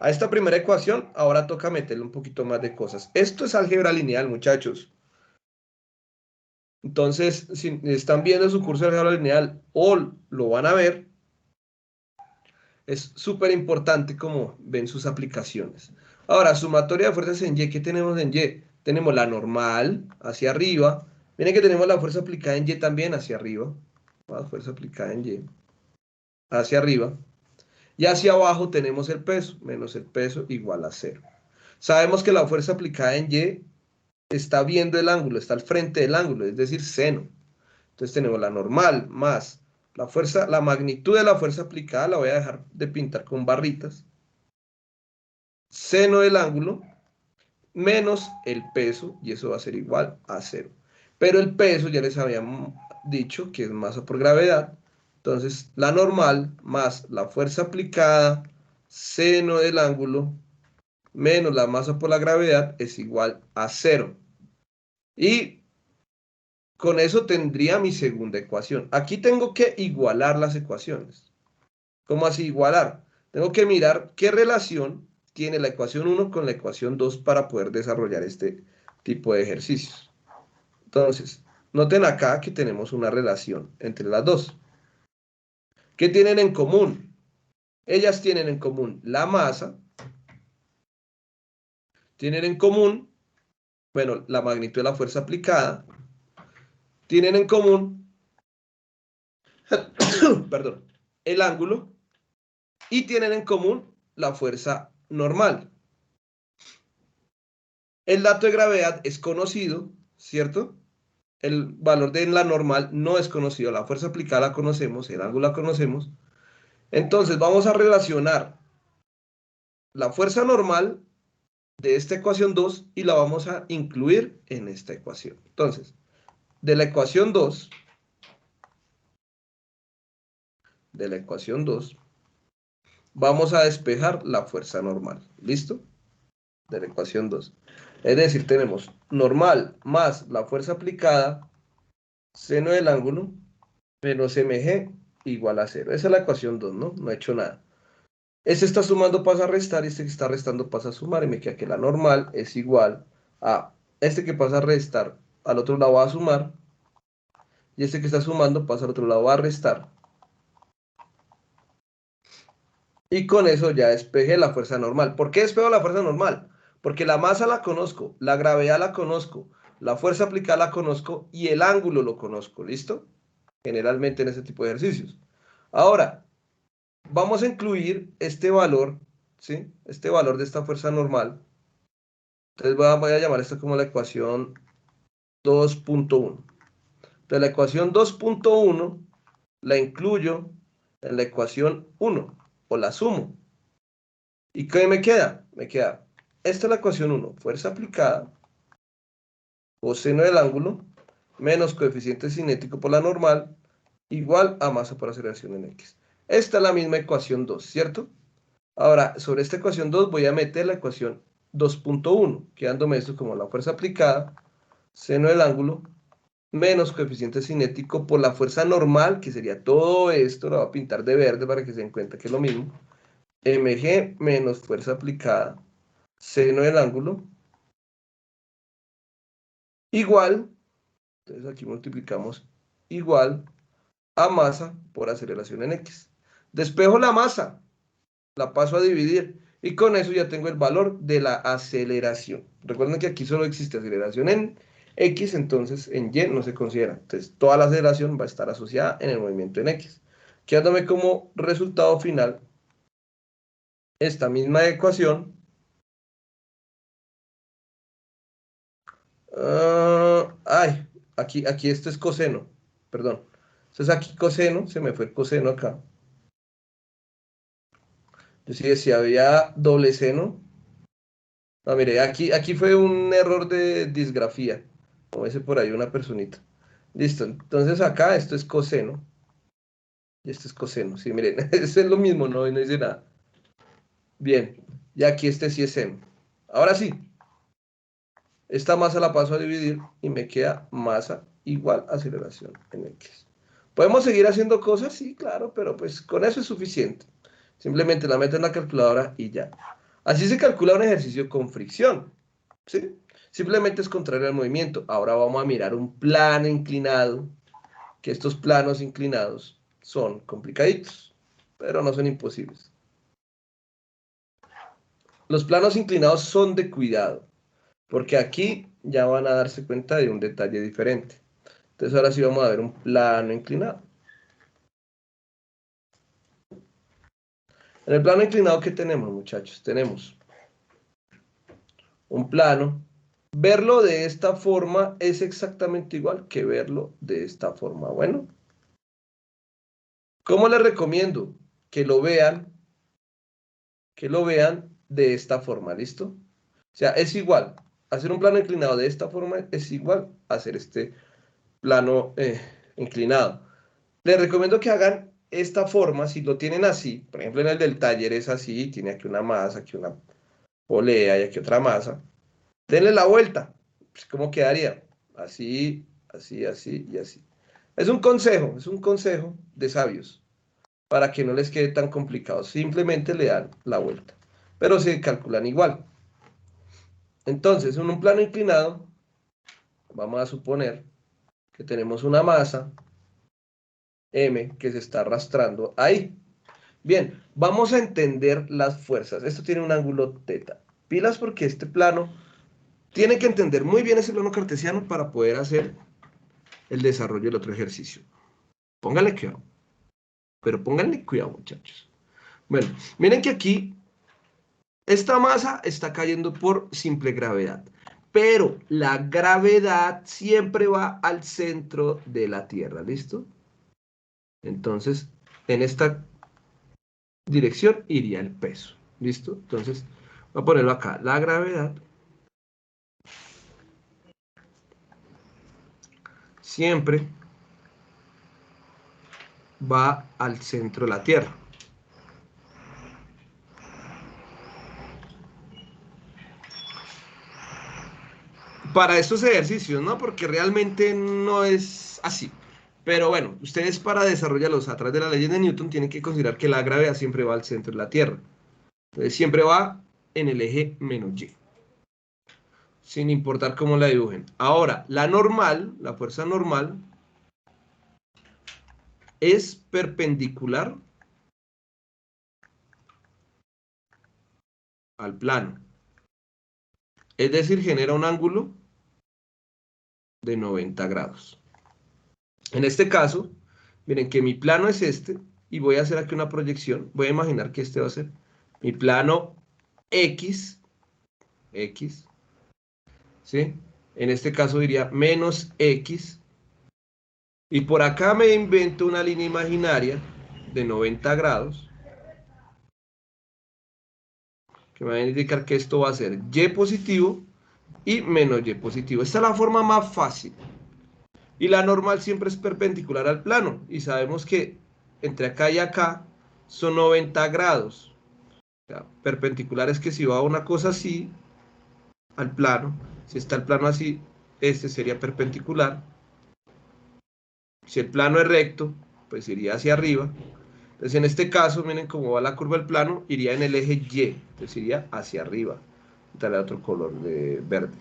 A esta primera ecuación ahora toca meterle un poquito más de cosas. Esto es álgebra lineal, muchachos. Entonces, si están viendo su curso de álgebra lineal o lo van a ver, es súper importante como ven sus aplicaciones. Ahora, sumatoria de fuerzas en Y, ¿qué tenemos en Y? Tenemos la normal hacia arriba. Miren que tenemos la fuerza aplicada en Y también hacia arriba. La fuerza aplicada en Y hacia arriba. Y hacia abajo tenemos el peso, menos el peso igual a 0. Sabemos que la fuerza aplicada en Y está viendo el ángulo, está al frente del ángulo, es decir, seno. Entonces tenemos la normal más la fuerza, la magnitud de la fuerza aplicada, la voy a dejar de pintar con barritas. Seno del ángulo menos el peso, y eso va a ser igual a 0. Pero el peso ya les habíamos dicho que es masa por gravedad. Entonces, la normal más la fuerza aplicada, seno del ángulo, menos la masa por la gravedad es igual a 0. Y con eso tendría mi segunda ecuación. Aquí tengo que igualar las ecuaciones. ¿Cómo así igualar? Tengo que mirar qué relación tiene la ecuación 1 con la ecuación 2 para poder desarrollar este tipo de ejercicios. Entonces, noten acá que tenemos una relación entre las dos. ¿Qué tienen en común? Ellas tienen en común la masa, tienen en común, bueno, la magnitud de la fuerza aplicada, tienen en común, perdón, el ángulo y tienen en común la fuerza normal. El dato de gravedad es conocido, ¿cierto? El valor de la normal no es conocido, la fuerza aplicada la conocemos, el ángulo la conocemos. Entonces vamos a relacionar la fuerza normal de esta ecuación 2 y la vamos a incluir en esta ecuación. Entonces, de la ecuación 2, vamos a despejar la fuerza normal. ¿Listo? De la ecuación 2. Es decir, tenemos normal más la fuerza aplicada, seno del ángulo, menos mg igual a 0. Esa es la ecuación 2, ¿no? No he hecho nada. Este está sumando pasa a restar y este que está restando pasa a sumar y me queda que la normal es igual a este que pasa a restar al otro lado va a sumar y este que está sumando pasa al otro lado va a restar. Y con eso ya despejé la fuerza normal. ¿Por qué despejo la fuerza normal? Porque la masa la conozco, la gravedad la conozco, la fuerza aplicada la conozco y el ángulo lo conozco, ¿listo? Generalmente en este tipo de ejercicios. Ahora, vamos a incluir este valor, ¿sí? Este valor de esta fuerza normal. Entonces voy a llamar esto como la ecuación 2.1. Entonces la ecuación 2.1 la incluyo en la ecuación 1 o la sumo. ¿Y qué me queda? Me queda, esta es la ecuación 1, fuerza aplicada, coseno del ángulo, menos coeficiente cinético por la normal, igual a masa por aceleración en X. Esta es la misma ecuación 2, ¿cierto? Ahora, sobre esta ecuación 2 voy a meter la ecuación 2.1, quedándome esto como la fuerza aplicada, seno del ángulo, menos coeficiente cinético por la fuerza normal, que sería todo esto, lo voy a pintar de verde para que se den cuenta que es lo mismo, mg menos fuerza aplicada, seno del ángulo, igual, entonces aquí multiplicamos, igual a masa por aceleración en X. Despejo la masa, la paso a dividir, y con eso ya tengo el valor de la aceleración. Recuerden que aquí solo existe aceleración en X, entonces en Y no se considera. Entonces toda la aceleración va a estar asociada en el movimiento en X. Quedándome como resultado final esta misma ecuación. Ay, aquí esto es coseno, perdón. Entonces aquí coseno, se me fue el coseno acá. Yo sí decía, había doble seno. No, mire, aquí fue un error de disgrafía. Como ese por ahí una personita. Listo, entonces acá esto es coseno. Y esto es coseno. Sí, miren, eso es lo mismo, no dice nada. Bien, y aquí este sí es seno. Ahora sí, esta masa la paso a dividir y me queda masa igual aceleración en X. ¿Podemos seguir haciendo cosas? Sí, claro, pero pues con eso es suficiente. Simplemente la meto en la calculadora y ya. Así se calcula un ejercicio con fricción, ¿sí? Simplemente es contrario al movimiento. Ahora vamos a mirar un plano inclinado, que estos planos inclinados son complicaditos, pero no son imposibles. Los planos inclinados son de cuidado, porque aquí ya van a darse cuenta de un detalle diferente. Entonces ahora sí vamos a ver un plano inclinado. En el plano inclinado, ¿qué tenemos, muchachos? Tenemos un plano. Verlo de esta forma es exactamente igual que verlo de esta forma. Bueno, ¿cómo les recomiendo? Que lo vean de esta forma, ¿listo? O sea, es igual. Hacer un plano inclinado de esta forma es igual a hacer este plano inclinado. Les recomiendo que hagan esta forma, si lo tienen así, por ejemplo en el del taller es así, tiene aquí una masa, aquí una polea y aquí otra masa, denle la vuelta, pues, ¿cómo quedaría? Así, así, así y así. Es un consejo de sabios, para que no les quede tan complicado, simplemente le dan la vuelta, pero se calculan igual. Entonces, en un plano inclinado, vamos a suponer que tenemos una masa M que se está arrastrando ahí. Bien, vamos a entender las fuerzas. Esto tiene un ángulo teta. Pilas porque este plano tiene que entender muy bien ese plano cartesiano para poder hacer el desarrollo del otro ejercicio. Pónganle cuidado. Pero pónganle cuidado, muchachos. Bueno, miren que aquí esta masa está cayendo por simple gravedad. Pero la gravedad siempre va al centro de la Tierra. ¿Listo? Entonces, en esta dirección iría el peso. ¿Listo? Entonces, voy a ponerlo acá. La gravedad siempre va al centro de la Tierra. Para estos ejercicios, ¿no? Porque realmente no es así. Pero bueno, ustedes para desarrollarlos a través de la ley de Newton tienen que considerar que la gravedad siempre va al centro de la Tierra. Entonces siempre va en el eje menos y. Sin importar cómo la dibujen. Ahora, la normal, la fuerza normal, es perpendicular al plano. Es decir, genera un ángulo de 90 grados. En este caso, miren que mi plano es este y voy a hacer aquí una proyección. Voy a imaginar que este va a ser mi plano X, ¿sí? En este caso diría menos X. Y por acá me invento una línea imaginaria de 90 grados que me va a indicar que esto va a ser Y positivo y menos Y positivo. Esta es la forma más fácil. Y la normal siempre es perpendicular al plano. Y sabemos que entre acá y acá son 90 grados. O sea, perpendicular es que si va una cosa así al plano, si está el plano así, este sería perpendicular. Si el plano es recto, pues iría hacia arriba. Entonces en este caso, miren cómo va la curva del plano, iría en el eje Y, entonces iría hacia arriba. Darle otro color de verde.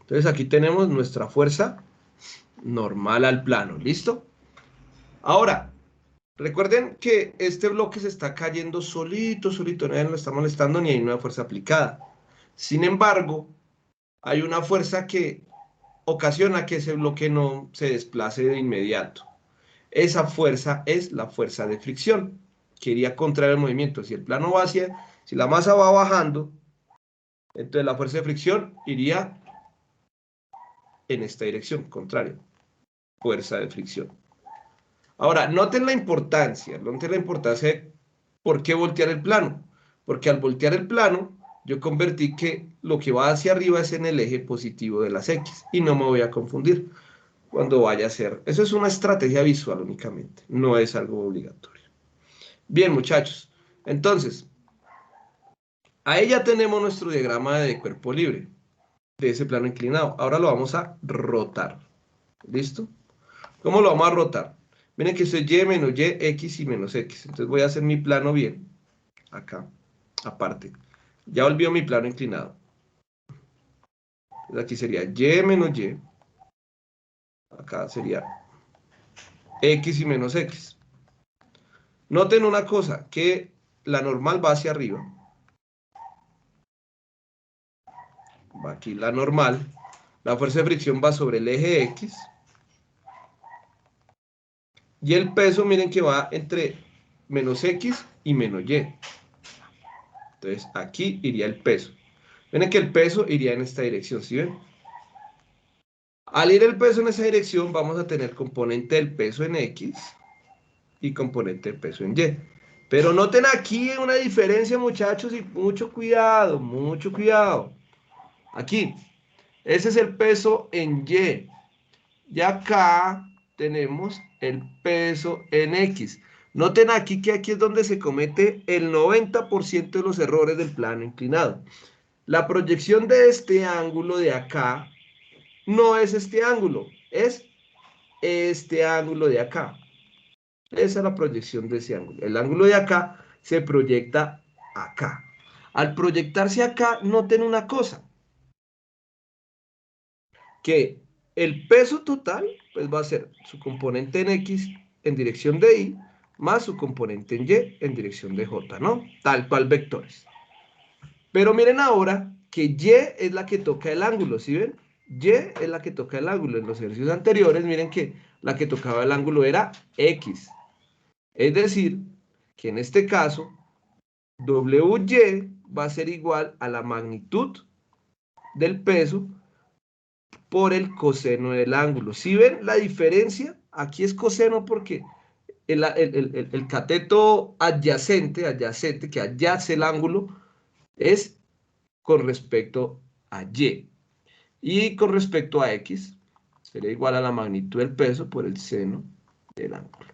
Entonces aquí tenemos nuestra fuerza normal al plano, ¿listo? Ahora, recuerden que este bloque se está cayendo solito, solito, nadie lo está molestando ni hay una fuerza aplicada. Sin embargo, hay una fuerza que ocasiona que ese bloque no se desplace de inmediato. Esa fuerza es la fuerza de fricción, que iría contra el movimiento. Si el plano va hacia, si la masa va bajando, entonces la fuerza de fricción iría en esta dirección, contraria. Fuerza de fricción. Ahora, noten la importancia de por qué voltear el plano. Porque al voltear el plano, yo convertí que lo que va hacia arriba es en el eje positivo de las X y no me voy a confundir cuando vaya a ser. Eso es una estrategia visual únicamente, no es algo obligatorio. Bien, muchachos. Entonces, ahí ya tenemos nuestro diagrama de cuerpo libre, de ese plano inclinado. Ahora lo vamos a rotar. ¿Listo? ¿Cómo lo vamos a rotar? Miren que esto es Y menos Y, X y menos X. Entonces voy a hacer mi plano bien. Acá, aparte. Ya volvió mi plano inclinado. Entonces aquí sería Y menos Y. Acá sería X y menos X. Noten una cosa, que la normal va hacia arriba. Va aquí la normal. La fuerza de fricción va sobre el eje X. Y el peso, miren que va entre menos X y menos Y. Entonces aquí iría el peso. Miren que el peso iría en esta dirección, ¿sí ven? Al ir el peso en esa dirección, vamos a tener componente del peso en X y componente del peso en Y. Pero noten aquí una diferencia, muchachos, y mucho cuidado, mucho cuidado. Aquí, ese es el peso en Y. Y acá tenemos el peso en X. Noten aquí que aquí es donde se comete el 90% de los errores del plano inclinado. La proyección de este ángulo de acá no es este ángulo, es este ángulo de acá. Esa es la proyección de ese ángulo. El ángulo de acá se proyecta acá. Al proyectarse acá, noten una cosa, que el peso total pues va a ser su componente en X en dirección de Y más su componente en Y en dirección de J, ¿no? Tal cual vectores. Pero miren ahora que Y es la que toca el ángulo, ¿sí ven? Y es la que toca el ángulo. En los ejercicios anteriores, miren que la que tocaba el ángulo era X. Es decir, que en este caso, WY va a ser igual a la magnitud del peso por el coseno del ángulo. ¿Sí ven la diferencia? Aquí es coseno porque el cateto adyacente, que adyace el ángulo, es con respecto a Y. Y con respecto a X, sería igual a la magnitud del peso por el seno del ángulo.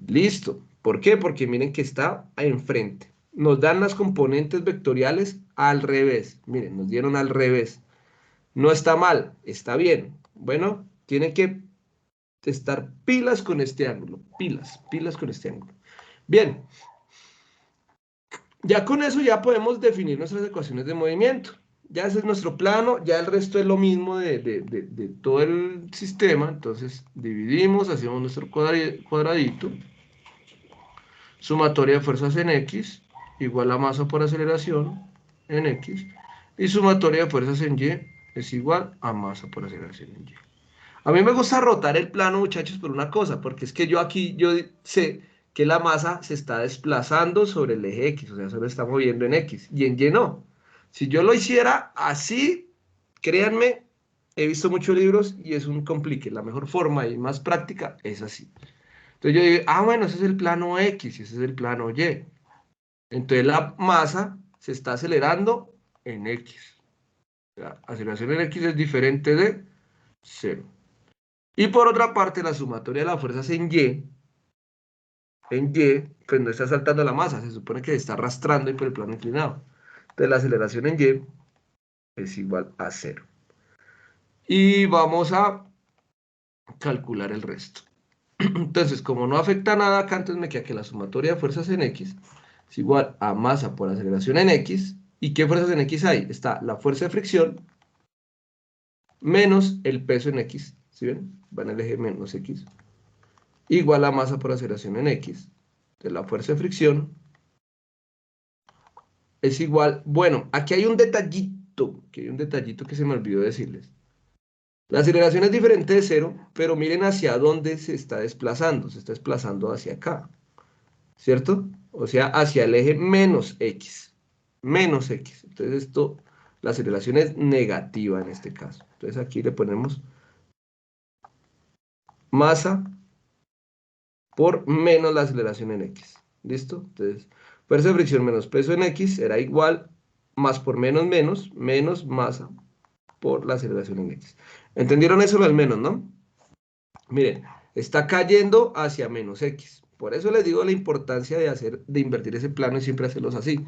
Listo. ¿Por qué? Porque miren que está enfrente. Nos dan las componentes vectoriales al revés. Miren, nos dieron al revés. No está mal, está bien. Bueno, tienen que estar pilas con este ángulo. Pilas con este ángulo. Bien, ya con eso ya podemos definir nuestras ecuaciones de movimiento. Ya ese es nuestro plano, ya el resto es lo mismo de todo el sistema. Entonces dividimos, hacemos nuestro cuadradito. Sumatoria de fuerzas en X igual a masa por aceleración en X. Y sumatoria de fuerzas en Y es igual a masa por aceleración en Y. A mí me gusta rotar el plano, muchachos, por una cosa, porque es que yo sé que la masa se está desplazando sobre el eje X, o sea, se lo está moviendo en X, y en Y no. Si yo lo hiciera así, créanme, he visto muchos libros y es un complique. La mejor forma y más práctica es así. Entonces yo digo, bueno, ese es el plano X y ese es el plano Y. Entonces la masa se está acelerando en X. La aceleración en X es diferente de cero. Y por otra parte, la sumatoria de las fuerzas en Y, pues no está saltando la masa, se supone que se está arrastrando y por el plano inclinado. Entonces la aceleración en Y es igual a cero. Y vamos a calcular el resto. Entonces, como no afecta nada acá, entonces me queda que la sumatoria de fuerzas en X es igual a masa por aceleración en X. ¿Y qué fuerzas en X hay? Está la fuerza de fricción menos el peso en X. ¿Sí ven? Va en el eje menos X. Igual a masa por aceleración en X. Entonces la fuerza de fricción es igual. Bueno, aquí hay un detallito que se me olvidó decirles. La aceleración es diferente de cero, pero miren hacia dónde se está desplazando. Se está desplazando hacia acá. ¿Cierto? O sea, hacia el eje menos X. Menos X. Entonces esto, la aceleración es negativa en este caso. Entonces aquí le ponemos masa por menos la aceleración en X. ¿Listo? Entonces, fuerza de fricción menos peso en X era igual más por menos menos masa por la aceleración en X. ¿Entendieron eso lo del menos, no? Miren, está cayendo hacia menos X. Por eso les digo la importancia de invertir ese plano y siempre hacerlos así.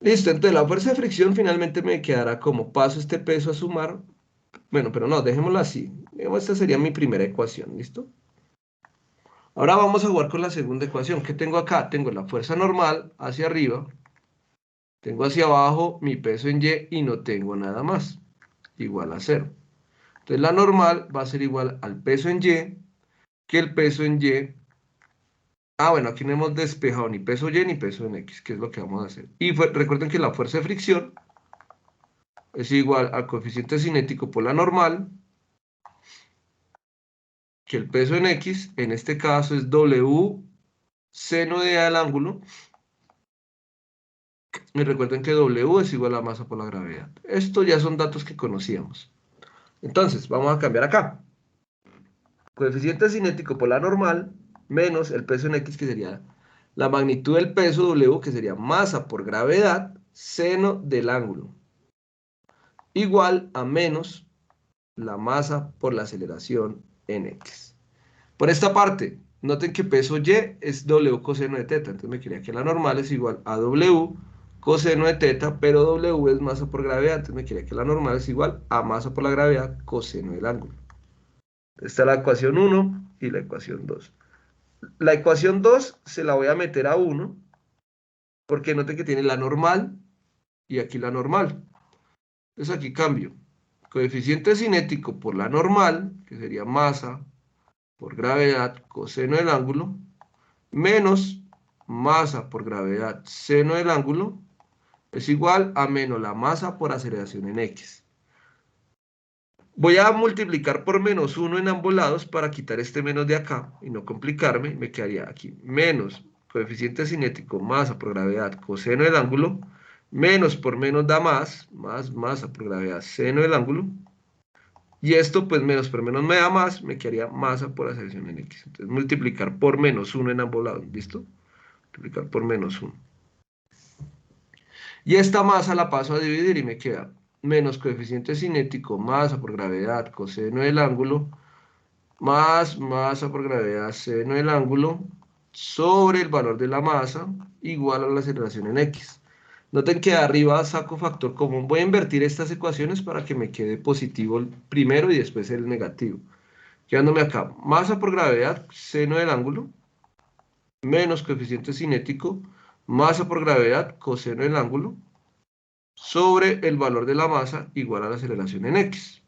Listo, entonces la fuerza de fricción finalmente me quedará como paso este peso a sumar. Bueno, pero no, dejémoslo así. Digamos, esta sería mi primera ecuación, ¿listo? Ahora vamos a jugar con la segunda ecuación. ¿Qué tengo acá? Tengo la fuerza normal hacia arriba. Tengo hacia abajo mi peso en Y y no tengo nada más. Igual a 0. Entonces la normal va a ser igual al peso en Y, que el peso en Y. Ah, bueno, aquí no hemos despejado ni peso Y ni peso en X, que es lo que vamos a hacer. Y recuerden que la fuerza de fricción es igual al coeficiente cinético por la normal, que el peso en X, en este caso es W seno de A al ángulo. Y recuerden que W es igual a masa por la gravedad. Estos ya son datos que conocíamos. Entonces, vamos a cambiar acá. Coeficiente cinético por la normal, menos el peso en X, que sería la magnitud del peso W, que sería masa por gravedad, seno del ángulo, igual a menos la masa por la aceleración en X. Por esta parte, noten que peso Y es W coseno de teta, entonces me quedaría que la normal es igual a W coseno de teta, pero W es masa por gravedad, entonces me quedaría que la normal es igual a masa por la gravedad coseno del ángulo. Esta es la ecuación 1 y la ecuación 2. La ecuación 2 se la voy a meter a 1, porque noten que tiene la normal y aquí la normal. Entonces aquí cambio. Coeficiente cinético por la normal, que sería masa por gravedad coseno del ángulo, menos masa por gravedad seno del ángulo, es igual a menos la masa por aceleración en X. Voy a multiplicar por menos 1 en ambos lados para quitar este menos de acá y no complicarme. Me quedaría aquí menos coeficiente cinético masa por gravedad coseno del ángulo, menos por menos da más masa por gravedad seno del ángulo. Y esto, pues menos por menos me da más, me quedaría masa por aceleración en X. Entonces, multiplicar por menos 1 en ambos lados, ¿listo? Multiplicar por menos 1. Y esta masa la paso a dividir y me queda menos coeficiente cinético, masa por gravedad, coseno del ángulo, más masa por gravedad, seno del ángulo, sobre el valor de la masa, igual a la aceleración en X. Noten que arriba saco factor común. Voy a invertir estas ecuaciones para que me quede positivo el primero y después el negativo. Quedándome acá, masa por gravedad, seno del ángulo, menos coeficiente cinético, masa por gravedad, coseno del ángulo, sobre el valor de la masa igual a la aceleración en X.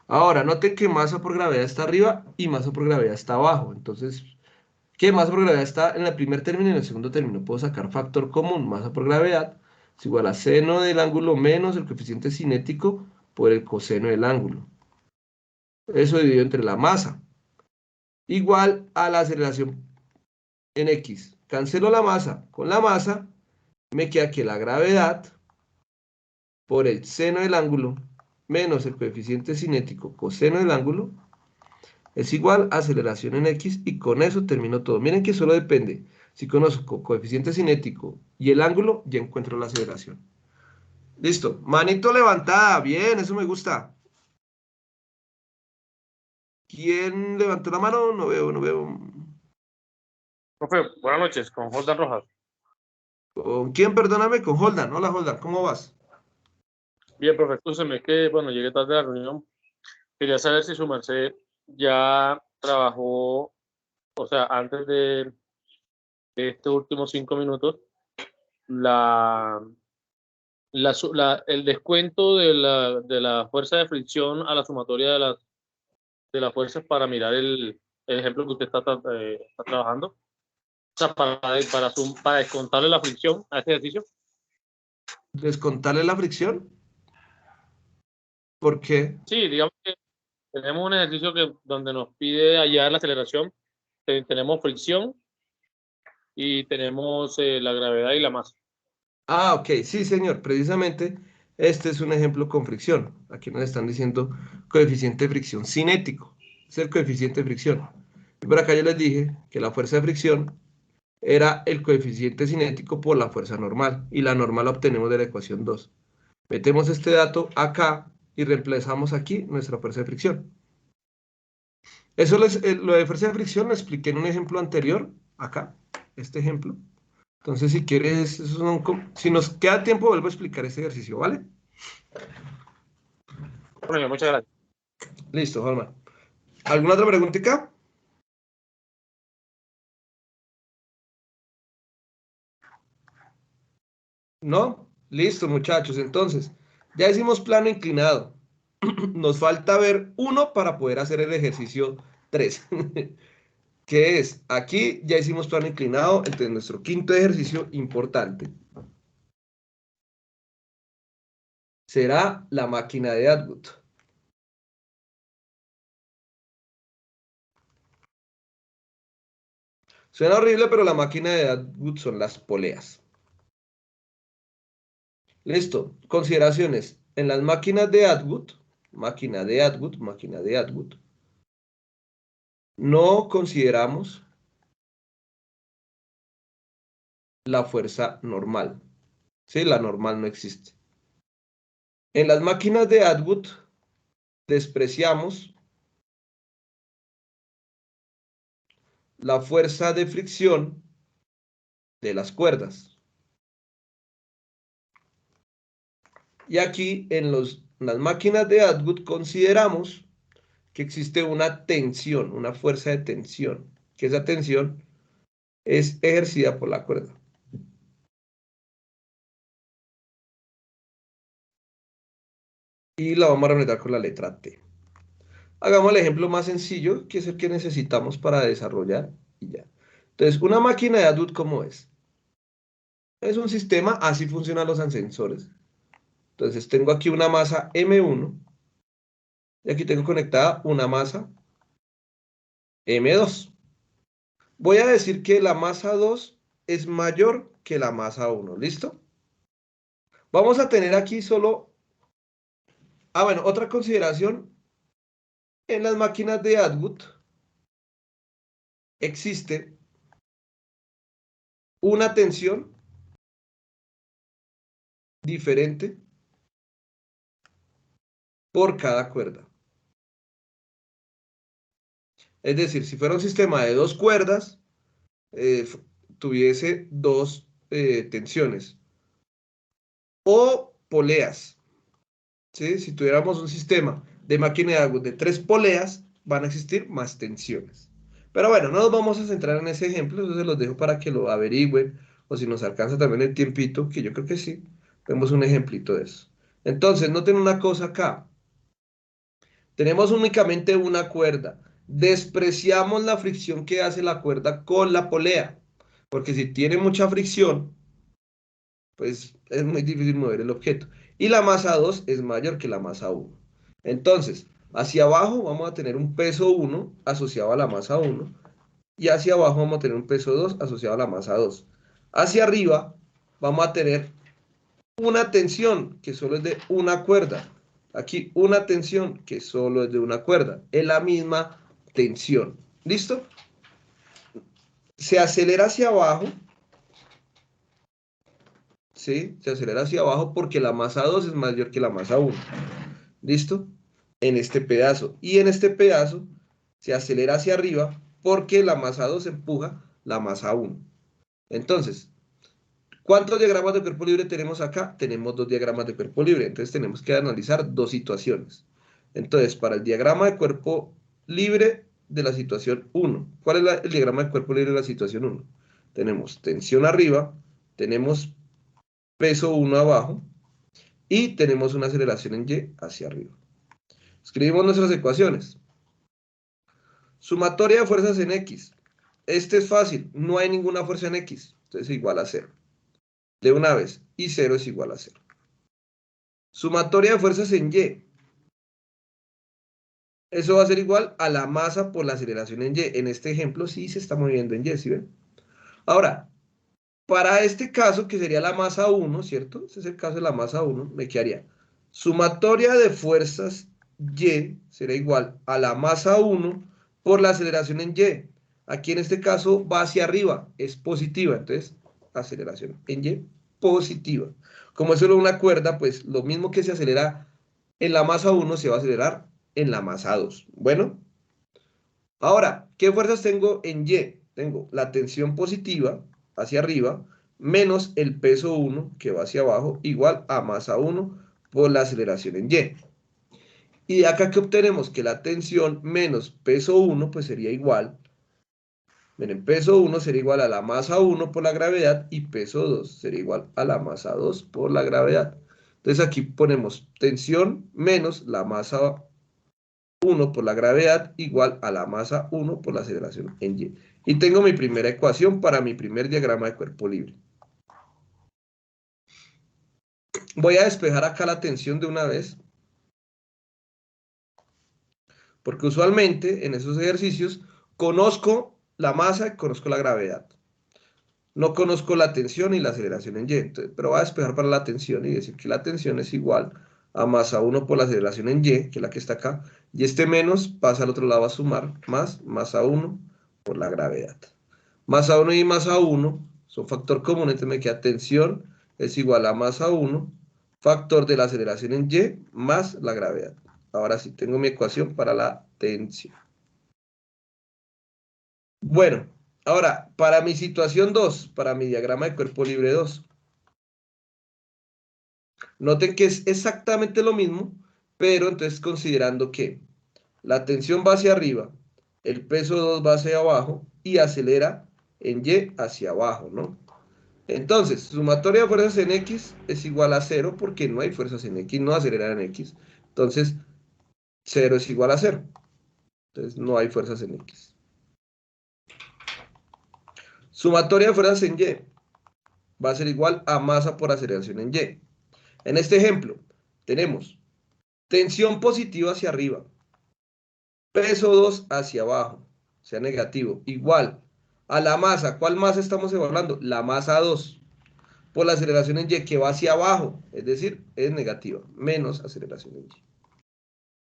Ahora, noten que masa por gravedad está arriba y masa por gravedad está abajo. Entonces, ¿qué masa por gravedad está en el primer término y en el segundo término? Puedo sacar factor común, masa por gravedad es igual a seno del ángulo menos el coeficiente cinético por el coseno del ángulo. Eso dividido entre la masa. Igual a la aceleración en X. Cancelo la masa con la masa, me queda que la gravedad por el seno del ángulo menos el coeficiente cinético coseno del ángulo es igual a aceleración en X y con eso termino todo. Miren que solo depende. Si conozco coeficiente cinético y el ángulo, ya encuentro la aceleración. Listo. Manito levantada. Bien, eso me gusta. ¿Quién levantó la mano? No veo, no veo. Profe, buenas noches, con Jordan Rojas. ¿Con quién? Perdóname, con Holdan. Hola, Holdan, ¿cómo vas? Bien, profe, escúcheme que, bueno, llegué tarde a la reunión. Quería saber si su merced ya trabajó, o sea, antes de estos últimos 5 minutos, el descuento de la fuerza de fricción a la sumatoria de las fuerzas para mirar el ejemplo que usted está trabajando. O sea, para descontarle la fricción a este ejercicio. ¿Descontarle la fricción? ¿Por qué? Sí, digamos que tenemos un ejercicio donde nos pide hallar la aceleración, tenemos fricción y tenemos la gravedad y la masa. Ah, ok, sí, señor. Precisamente este es un ejemplo con fricción. Aquí nos están diciendo coeficiente de fricción cinético. Es el coeficiente de fricción. Y por acá yo les dije que la fuerza de fricción era el coeficiente cinético por la fuerza normal. Y la normal la obtenemos de la ecuación 2. Metemos este dato acá y reemplazamos aquí nuestra fuerza de fricción. Eso lo de fuerza de fricción lo expliqué en un ejemplo anterior, acá, este ejemplo. Entonces, si quieres, si nos queda tiempo, vuelvo a explicar este ejercicio, ¿vale? Bueno, muchas gracias. Listo, Juanma. ¿Alguna otra preguntita? ¿No? Listo, muchachos. Entonces, ya hicimos plano inclinado. Nos falta ver uno para poder hacer el ejercicio 3. ¿Qué es? Aquí ya hicimos plano inclinado, entonces nuestro quinto ejercicio importante será la máquina de Atwood. Suena horrible, pero la máquina de Atwood son las poleas. Listo. Consideraciones. En las máquinas de Atwood, máquina de Atwood, no consideramos la fuerza normal. ¿Sí? La normal no existe. En las máquinas de Atwood despreciamos la fuerza de fricción de las cuerdas. Y aquí en las máquinas de Atwood consideramos que existe una tensión, una fuerza de tensión, que esa tensión es ejercida por la cuerda. Y la vamos a representar con la letra T. Hagamos el ejemplo más sencillo, que es el que necesitamos para desarrollar, y ya. Entonces, una máquina de Atwood, ¿cómo es? Es un sistema, así funcionan los ascensores. Entonces, tengo aquí una masa M1, y aquí tengo conectada una masa M2. Voy a decir que la masa 2 es mayor que la masa 1, ¿listo? Vamos a tener aquí solo... Ah, bueno, otra consideración. En las máquinas de Atwood existe una tensión diferente por cada cuerda. Es decir, si fuera un sistema de 2 cuerdas, tuviese 2 tensiones. O poleas. ¿Sí? Si tuviéramos un sistema de máquina de Atwood de 3 poleas, van a existir más tensiones. Pero bueno, no nos vamos a centrar en ese ejemplo, eso se los dejo para que lo averigüen, o si nos alcanza también el tiempito, que yo creo que sí, vemos un ejemplito de eso. Entonces, noten una cosa acá. Tenemos únicamente una cuerda. Despreciamos la fricción que hace la cuerda con la polea, porque si tiene mucha fricción, pues es muy difícil mover el objeto. Y la masa 2 es mayor que la masa 1. Entonces, hacia abajo vamos a tener un peso 1 asociado a la masa 1. Y hacia abajo vamos a tener un peso 2 asociado a la masa 2. Hacia arriba vamos a tener una tensión que solo es de una cuerda. Aquí una tensión que solo es de una cuerda. Es la misma tensión. ¿Listo? Se acelera hacia abajo. ¿Sí? Se acelera hacia abajo porque la masa 2 es mayor que la masa 1. ¿Listo? En este pedazo. Y en este pedazo se acelera hacia arriba porque la masa 2 empuja la masa 1. Entonces, ¿cuántos diagramas de cuerpo libre tenemos acá? Tenemos 2 diagramas de cuerpo libre. Entonces tenemos que analizar 2 situaciones. Entonces, para el diagrama de cuerpo libre de la situación 1. ¿Cuál es el diagrama de cuerpo libre de la situación 1? Tenemos tensión arriba, tenemos peso 1 abajo y tenemos una aceleración en Y hacia arriba. Escribimos nuestras ecuaciones. Sumatoria de fuerzas en X. Este es fácil, no hay ninguna fuerza en X, entonces es igual a 0. De una vez, y 0 es igual a 0. Sumatoria de fuerzas en Y. Eso va a ser igual a la masa por la aceleración en Y. En este ejemplo sí se está moviendo en Y, ¿sí ven? Ahora, para este caso, que sería la masa 1, ¿cierto? Ese es el caso de la masa 1, me quedaría. Sumatoria de fuerzas Y será igual a la masa 1 por la aceleración en Y. Aquí en este caso va hacia arriba, es positiva, entonces aceleración en Y positiva. Como es solo una cuerda, pues lo mismo que se acelera en la masa 1 se va a acelerar en la masa 2. Bueno, ahora, ¿qué fuerzas tengo en Y? Tengo la tensión positiva hacia arriba menos el peso 1 que va hacia abajo igual a masa 1 por la aceleración en Y. Y de acá que obtenemos que la tensión menos peso 1 pues sería igual. Miren, peso 1 sería igual a la masa 1 por la gravedad y peso 2 sería igual a la masa 2 por la gravedad. Entonces aquí ponemos tensión menos la masa 1 por la gravedad igual a la masa 1 por la aceleración en Y. Y tengo mi primera ecuación para mi primer diagrama de cuerpo libre. Voy a despejar acá la tensión de una vez, porque usualmente en esos ejercicios conozco la masa y conozco la gravedad. No conozco la tensión y la aceleración en Y, entonces, pero voy a despejar para la tensión y decir que la tensión es igual a masa 1 por la aceleración en Y, que es la que está acá, y este menos pasa al otro lado a sumar, más masa 1 por la gravedad. Masa 1 y masa 1 son factor común, entonces me queda tensión es igual a masa 1, factor de la aceleración en Y, más la gravedad. Ahora sí, tengo mi ecuación para la tensión. Bueno, ahora, para mi situación 2, para mi diagrama de cuerpo libre 2. Noten que es exactamente lo mismo, pero entonces considerando que la tensión va hacia arriba, el peso 2 va hacia abajo y acelera en Y hacia abajo, ¿no? Entonces, sumatoria de fuerzas en X es igual a 0 porque no hay fuerzas en X, no acelera en X. Entonces, 0 es igual a 0. Entonces, no hay fuerzas en X. Sumatoria de fuerzas en Y va a ser igual a masa por aceleración en Y. En este ejemplo, tenemos tensión positiva hacia arriba, peso 2 hacia abajo, o sea, negativo, igual a la masa. ¿Cuál masa estamos evaluando? La masa 2 por la aceleración en Y que va hacia abajo, es decir, es negativa, menos aceleración en Y.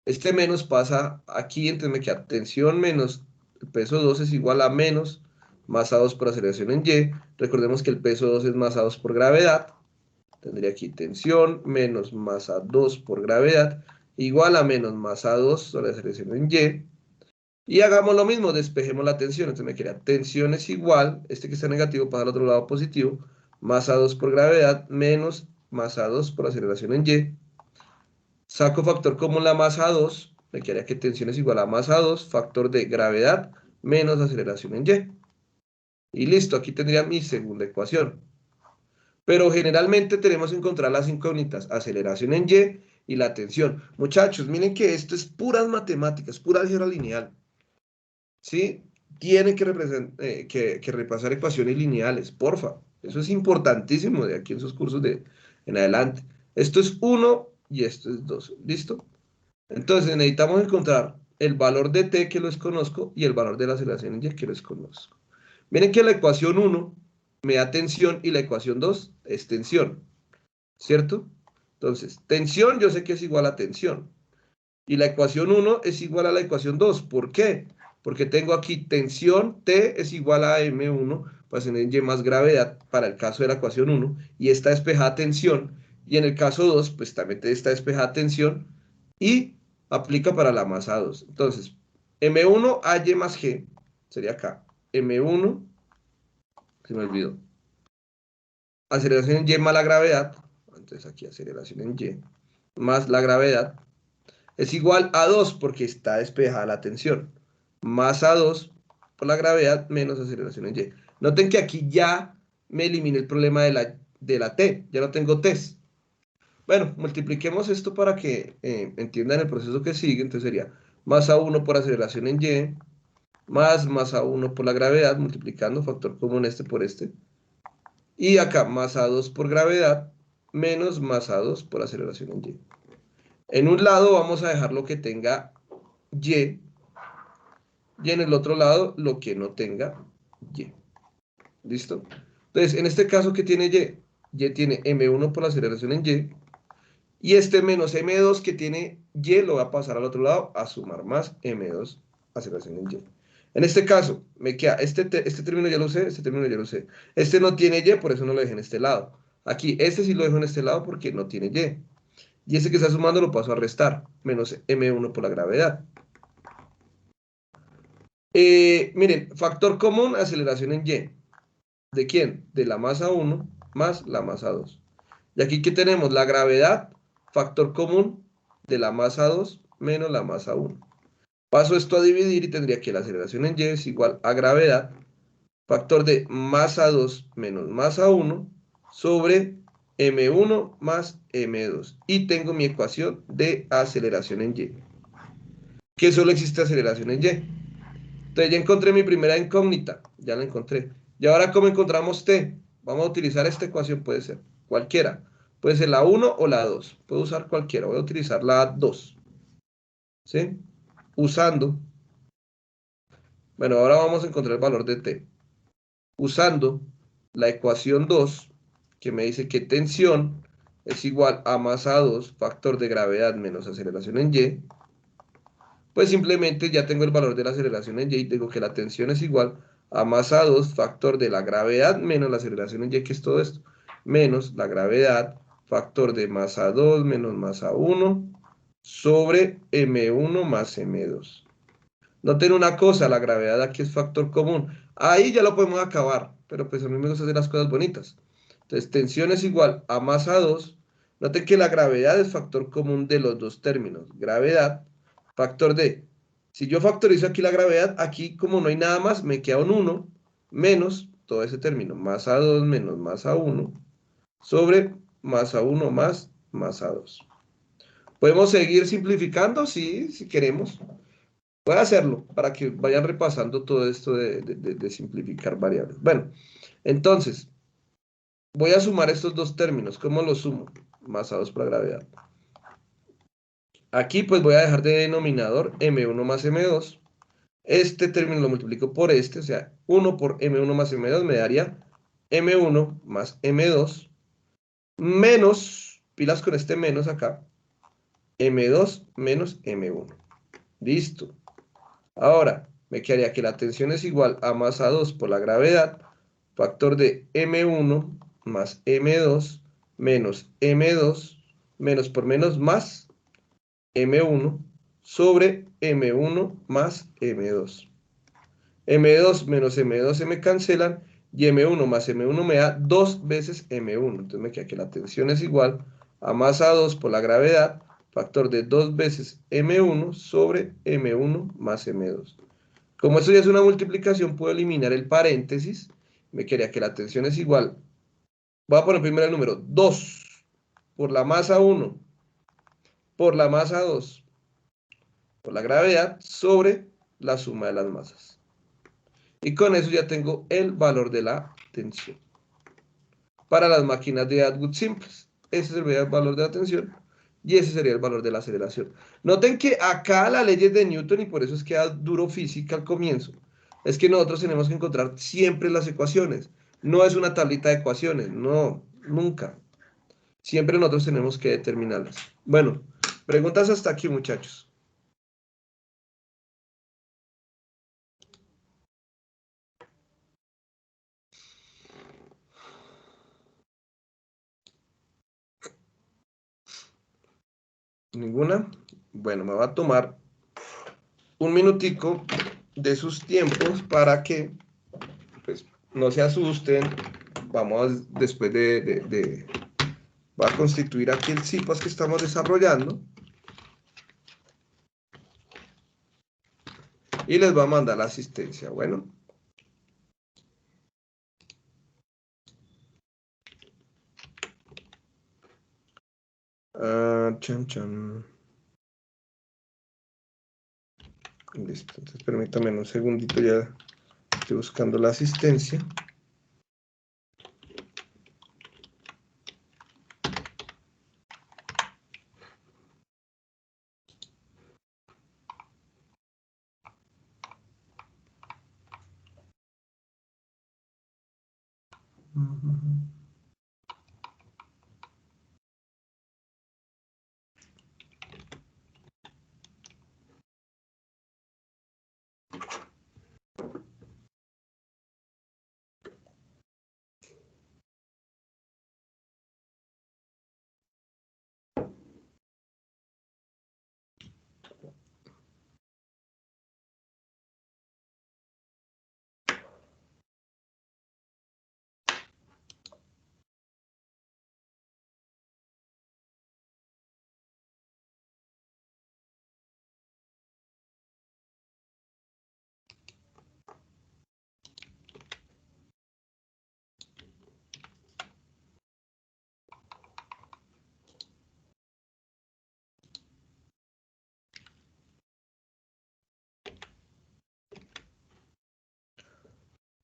Este menos pasa aquí, entonces me queda tensión menos el peso 2 es igual a menos masa 2 por aceleración en Y. Recordemos que el peso 2 es masa 2 por gravedad. Tendría aquí tensión menos masa 2 por gravedad igual a menos masa 2 sobre la aceleración en Y. Y hagamos lo mismo, despejemos la tensión. Entonces me queda tensión es igual, este que está negativo pasa al otro lado positivo, masa 2 por gravedad menos masa 2 por aceleración en Y. Saco factor común la masa 2, me quedaría que tensión es igual a masa 2, factor de gravedad menos aceleración en Y. Y listo, aquí tendría mi segunda ecuación. Pero generalmente tenemos que encontrar las incógnitas, aceleración en Y y la tensión. Muchachos, miren que esto es puras matemáticas, pura álgebra lineal. ¿Sí? Tienen que repasar ecuaciones lineales, porfa. Eso es importantísimo de aquí en sus cursos en adelante. Esto es 1 y esto es 2. ¿Listo? Entonces necesitamos encontrar el valor de t que lo desconozco y el valor de la aceleración en Y que lo desconozco. Miren que la ecuación 1 me da tensión y la ecuación 2 es tensión, ¿cierto? Entonces, tensión yo sé que es igual a tensión. Y la ecuación 1 es igual a la ecuación 2. ¿Por qué? Porque tengo aquí tensión T es igual a M1, pues en Y más gravedad para el caso de la ecuación 1, y está despejada tensión. Y en el caso 2, pues también está despejada tensión y aplica para la masa 2. Entonces, M1 a Y más G sería acá. M1, se me olvidó. Aceleración en Y más la gravedad. Entonces aquí aceleración en Y más la gravedad es igual a 2 porque está despejada la tensión. Más a 2 por la gravedad menos aceleración en Y. Noten que aquí ya me eliminé el problema de la T. Ya no tengo T's. Bueno, multipliquemos esto para que entiendan el proceso que sigue. Entonces sería masa 1 por aceleración en Y más masa 1 por la gravedad, multiplicando factor común este por este. Y acá masa 2 por gravedad menos masa 2 por aceleración en Y. En un lado vamos a dejar lo que tenga Y y en el otro lado lo que no tenga Y. ¿Listo? Entonces, en este caso, ¿qué tiene Y? Y tiene M1 por la aceleración en y este menos M2 que tiene Y lo va a pasar al otro lado a sumar más M2 aceleración en Y. En este caso, me queda, este término ya lo sé, este término ya lo sé. Este no tiene y, por eso no lo dejé en este lado. Aquí, este sí lo dejo en este lado porque no tiene y. Y ese que está sumando lo paso a restar, menos m1 por la gravedad. Miren, factor común, aceleración en y. ¿De quién? De la masa 1 más la masa 2. Y aquí, ¿qué tenemos? La gravedad, factor común de la masa 2 menos la masa 1. Paso esto a dividir y tendría que la aceleración en y es igual a gravedad, factor de masa 2 menos masa 1 sobre m1 más m2. Y tengo mi ecuación de aceleración en y. Que solo existe aceleración en y. Entonces ya encontré mi primera incógnita, ya la encontré. Y ahora, ¿cómo encontramos t? Vamos a utilizar esta ecuación, puede ser cualquiera. Puede ser la 1 o la 2. Puedo usar cualquiera, voy a utilizar la 2. ¿Sí? Usando, bueno, ahora vamos a encontrar el valor de t. Usando la ecuación 2, que me dice que tensión es igual a masa 2, factor de gravedad menos aceleración en y, pues simplemente ya tengo el valor de la aceleración en y y digo que la tensión es igual a masa 2 factor de la gravedad menos la aceleración en y, que es todo esto, menos la gravedad factor de masa 2 menos masa 1 sobre m1 más m2. Noten una cosa, la gravedad aquí es factor común. Ahí ya lo podemos acabar, pero pues a mí me gusta hacer las cosas bonitas. Entonces, tensión es igual a masa 2. Noten que la gravedad es factor común de los dos términos. Gravedad, factor de. Si yo factorizo aquí la gravedad, aquí como no hay nada más, me queda un 1 menos todo ese término. Masa 2 menos masa 1 sobre masa 1 más masa 2. ¿Podemos seguir simplificando? Sí, si queremos. Voy a hacerlo para que vayan repasando todo esto de simplificar variables. Bueno, entonces, voy a sumar estos dos términos. ¿Cómo los sumo? Masa 2 por la gravedad. Aquí pues voy a dejar de denominador m1 más m2. Este término lo multiplico por este, o sea, 1 por m1 más m2 me daría m1 más m2 menos, pilas con este menos acá, m2 menos m1. Listo. Ahora, me quedaría que la tensión es igual a masa 2 por la gravedad, factor de m1 más m2 menos m2 menos por menos más m1 sobre m1 más m2. m2 menos m2 se me cancelan y m1 más m1 me da 2 veces m1. Entonces me queda que la tensión es igual a masa 2 por la gravedad, factor de 2 veces m1 sobre m1 más m2. Como esto ya es una multiplicación, puedo eliminar el paréntesis. Me quedaría que la tensión es igual. Voy a poner primero el número 2 por la masa 1 por la masa 2 por la gravedad sobre la suma de las masas. Y con eso ya tengo el valor de la tensión. Para las máquinas de Atwood simples, ese sería el valor de la tensión y ese sería el valor de la aceleración. Noten que acá la ley es de Newton y por eso es que da duro física al comienzo. Es que nosotros tenemos que encontrar siempre las ecuaciones. No es una tablita de ecuaciones, no, nunca. Siempre nosotros tenemos que determinarlas. Bueno, preguntas hasta aquí, muchachos. ¿Ninguna? Bueno, me va a tomar un minutico de sus tiempos para que pues, no se asusten. Vamos después va a constituir aquí el CIPAS que estamos desarrollando y les va a mandar la asistencia. Bueno. Chan, chan. Listo, entonces permítame un segundito, ya estoy buscando la asistencia.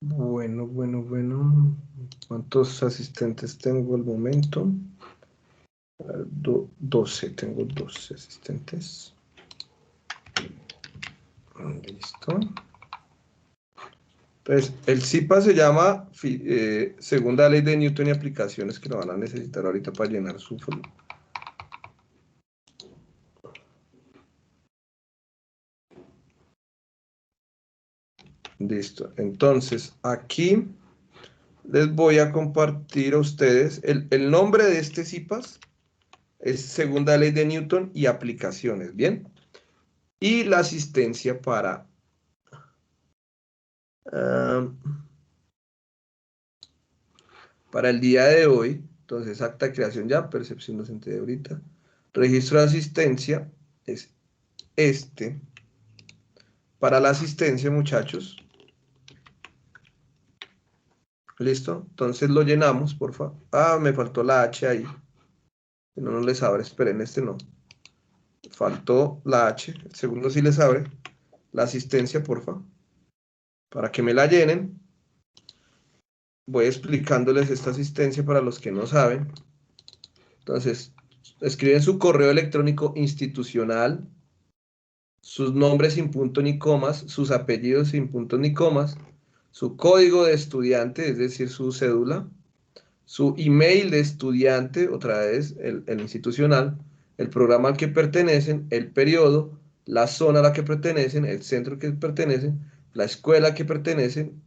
Bueno. ¿Cuántos asistentes tengo al momento? 12, tengo 12 asistentes. Listo. Entonces, el CIPA se llama Segunda Ley de Newton y aplicaciones, que lo van a necesitar ahorita para llenar su formulario. Listo. Entonces, aquí les voy a compartir a ustedes el nombre de este CIPAS. Es Segunda Ley de Newton y aplicaciones, ¿bien? Y la asistencia para el día de hoy. Entonces, acta de creación ya, percepción docente de ahorita. Registro de asistencia es este. Para la asistencia, muchachos. ¿Listo? Entonces lo llenamos, por favor. Ah, me faltó la H ahí. No les abre, esperen, este no. Faltó la H. El segundo sí les abre. La asistencia, por favor. Para que me la llenen. Voy explicándoles esta asistencia para los que no saben. Entonces, escriben su correo electrónico institucional, sus nombres sin punto ni comas, sus apellidos sin puntos ni comas, su código de estudiante, es decir, su cédula, su email de estudiante, otra vez el institucional, el programa al que pertenecen, el periodo, la zona a la que pertenecen, el centro al que pertenecen, la escuela a que pertenecen,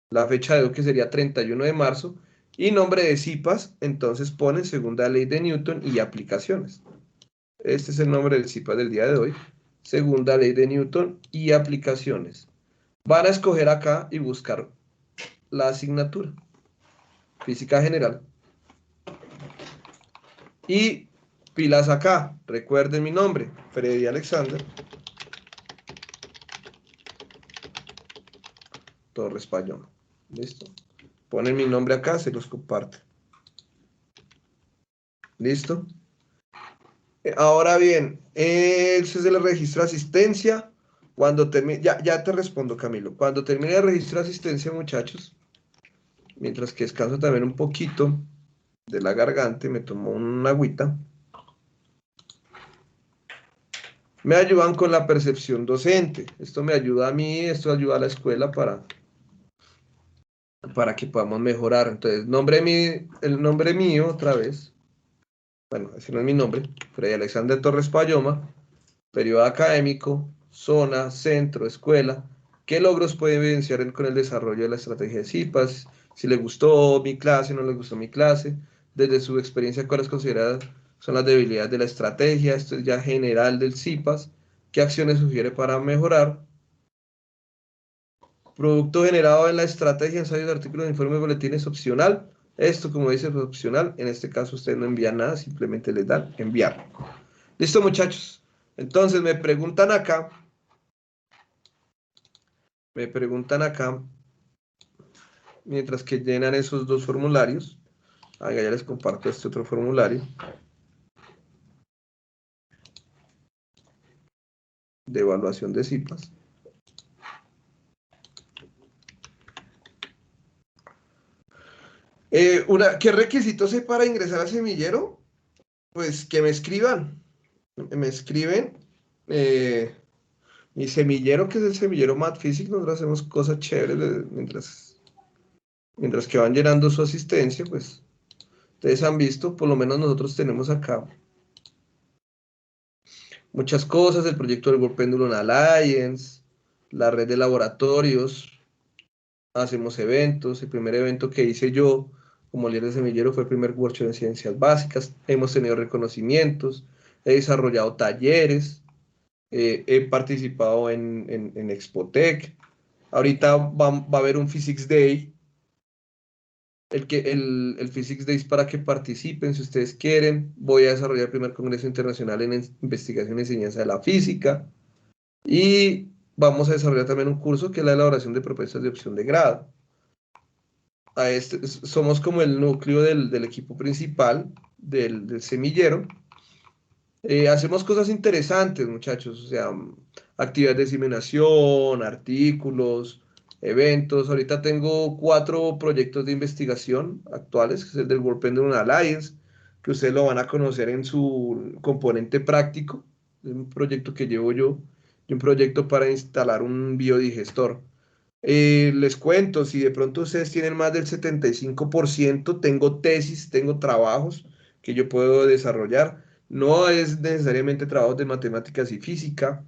la fecha de hoy que sería 31 de marzo, y nombre de CIPAS, entonces ponen Segunda Ley de Newton y aplicaciones. Este es el nombre del CIPAS del día de hoy. Segunda Ley de Newton y aplicaciones. Van a escoger acá y buscar la asignatura. Física general. Y pilas acá. Recuerden mi nombre, Freddy Alexander Torres Payón. ¿Listo? Ponen mi nombre acá, se los comparto. ¿Listo? Ahora bien, ese es el registro de asistencia. Cuando termine, ya te respondo, Camilo. Cuando termine el registro de asistencia, muchachos, mientras que descanso también un poquito de la garganta, me tomo una agüita. Me ayudan con la percepción docente. Esto me ayuda a mí, esto ayuda a la escuela para que podamos mejorar. Entonces, el nombre mío, otra vez. Bueno, ese no es mi nombre. Freddy Alexander Torres Payoma. Periodo académico, zona, centro, escuela. ¿Qué logros puede evidenciar con el desarrollo de la estrategia de CIPAS? Si le gustó mi clase, no le gustó mi clase. Desde su experiencia, ¿cuáles consideradas son las debilidades de la estrategia? Esto es ya general del CIPAS. ¿Qué acciones sugiere para mejorar? Producto generado en la estrategia, ensayos, artículos, informes, boletines, opcional. Esto, como dice, es opcional. En este caso, ustedes no envían nada, simplemente les dan enviar. Listo, muchachos. Entonces, me preguntan acá, mientras que llenan esos dos formularios. Ya les comparto este otro formulario de evaluación de CIPAS. ¿Qué requisitos hay para ingresar al semillero? Pues que me escriban. Me escriben. Mi semillero, que es el semillero Math Physics, nosotros hacemos cosas chéveres mientras que van llenando su asistencia, pues ustedes han visto, por lo menos nosotros tenemos acá muchas cosas, el proyecto del World Pendulum Alliance, la red de laboratorios, hacemos eventos. El primer evento que hice yo como líder de semillero fue el primer workshop en ciencias básicas. Hemos tenido reconocimientos, he desarrollado talleres, he participado en Expotec. Ahorita va a haber un Physics Day. El Physics Day es para que participen si ustedes quieren. Voy a desarrollar el primer Congreso Internacional en Investigación y Enseñanza de la Física. Y vamos a desarrollar también un curso que es la elaboración de propuestas de opción de grado. Somos como el núcleo del equipo principal del semillero. Hacemos cosas interesantes, muchachos, o sea, actividades de diseminación, artículos, eventos. Ahorita tengo 4 proyectos de investigación actuales, que es el del World Pendulum Alliance, que ustedes lo van a conocer en su componente práctico. Es un proyecto que llevo yo, y un proyecto para instalar un biodigestor. Les cuento, si de pronto ustedes tienen más del 75%, tengo tesis, tengo trabajos que yo puedo desarrollar. No es necesariamente trabajos de matemáticas y física.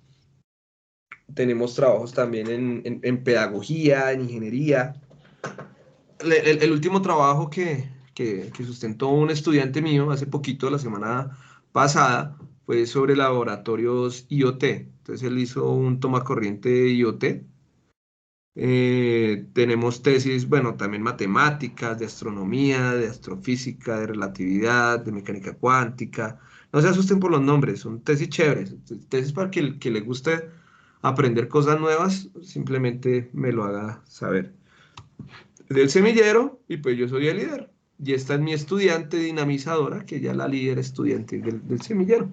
Tenemos trabajos también en pedagogía, en ingeniería. El último trabajo que sustentó un estudiante mío hace poquito, la semana pasada, fue sobre laboratorios IoT. Entonces él hizo un toma corriente IoT. Tenemos tesis, bueno, también matemáticas, de astronomía, de astrofísica, de relatividad, de mecánica cuántica. No se asusten por los nombres, son tesis chéveres. Tesis para que le guste aprender cosas nuevas, simplemente me lo haga saber. Del semillero, y pues yo soy el líder. Y esta es mi estudiante dinamizadora, que ya la líder estudiante del semillero.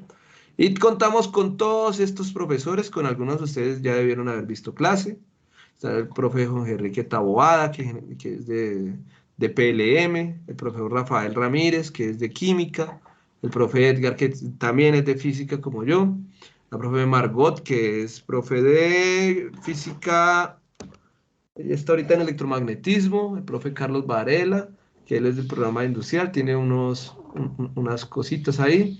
Y contamos con todos estos profesores, con algunos de ustedes ya debieron haber visto clase. Está el profe Jorge Enrique Taboada, que es de PLM, el profesor Rafael Ramírez, que es de química, el profe Edgar, que también es de física como yo, la profe Margot, que es profe de física, ella está ahorita en electromagnetismo, el profe Carlos Varela, que él es del programa industrial, tiene unas cositas ahí,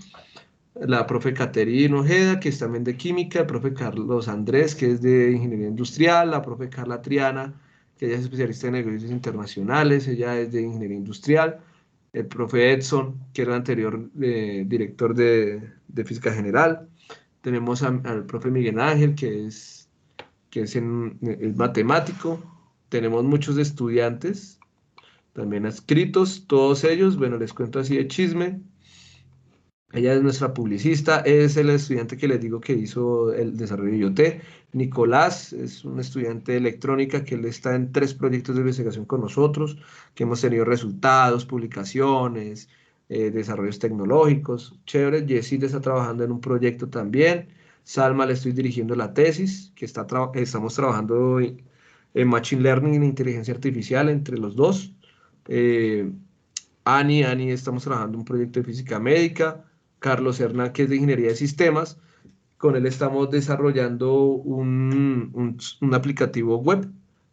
la profe Caterina Ojeda, que es también de química, el profe Carlos Andrés, que es de ingeniería industrial, la profe Carla Triana, que ella es especialista en negocios internacionales, ella es de ingeniería industrial, el profe Edson, que era el anterior director de física general, tenemos al profe Miguel Ángel, es matemático, tenemos muchos estudiantes, también adscritos, todos ellos, bueno, les cuento así de chisme. Ella es nuestra publicista, es el estudiante que les digo que hizo el desarrollo de IoT. Nicolás es un estudiante de electrónica que él está en 3 proyectos de investigación con nosotros, que hemos tenido resultados, publicaciones, desarrollos tecnológicos, chévere. Yesid está trabajando en un proyecto también. Salma le estoy dirigiendo la tesis, que estamos trabajando en Machine Learning y en inteligencia artificial entre los dos. Eh, Ani, estamos trabajando en un proyecto de física médica. Carlos Hernán, que es de Ingeniería de Sistemas. Con él estamos desarrollando un aplicativo web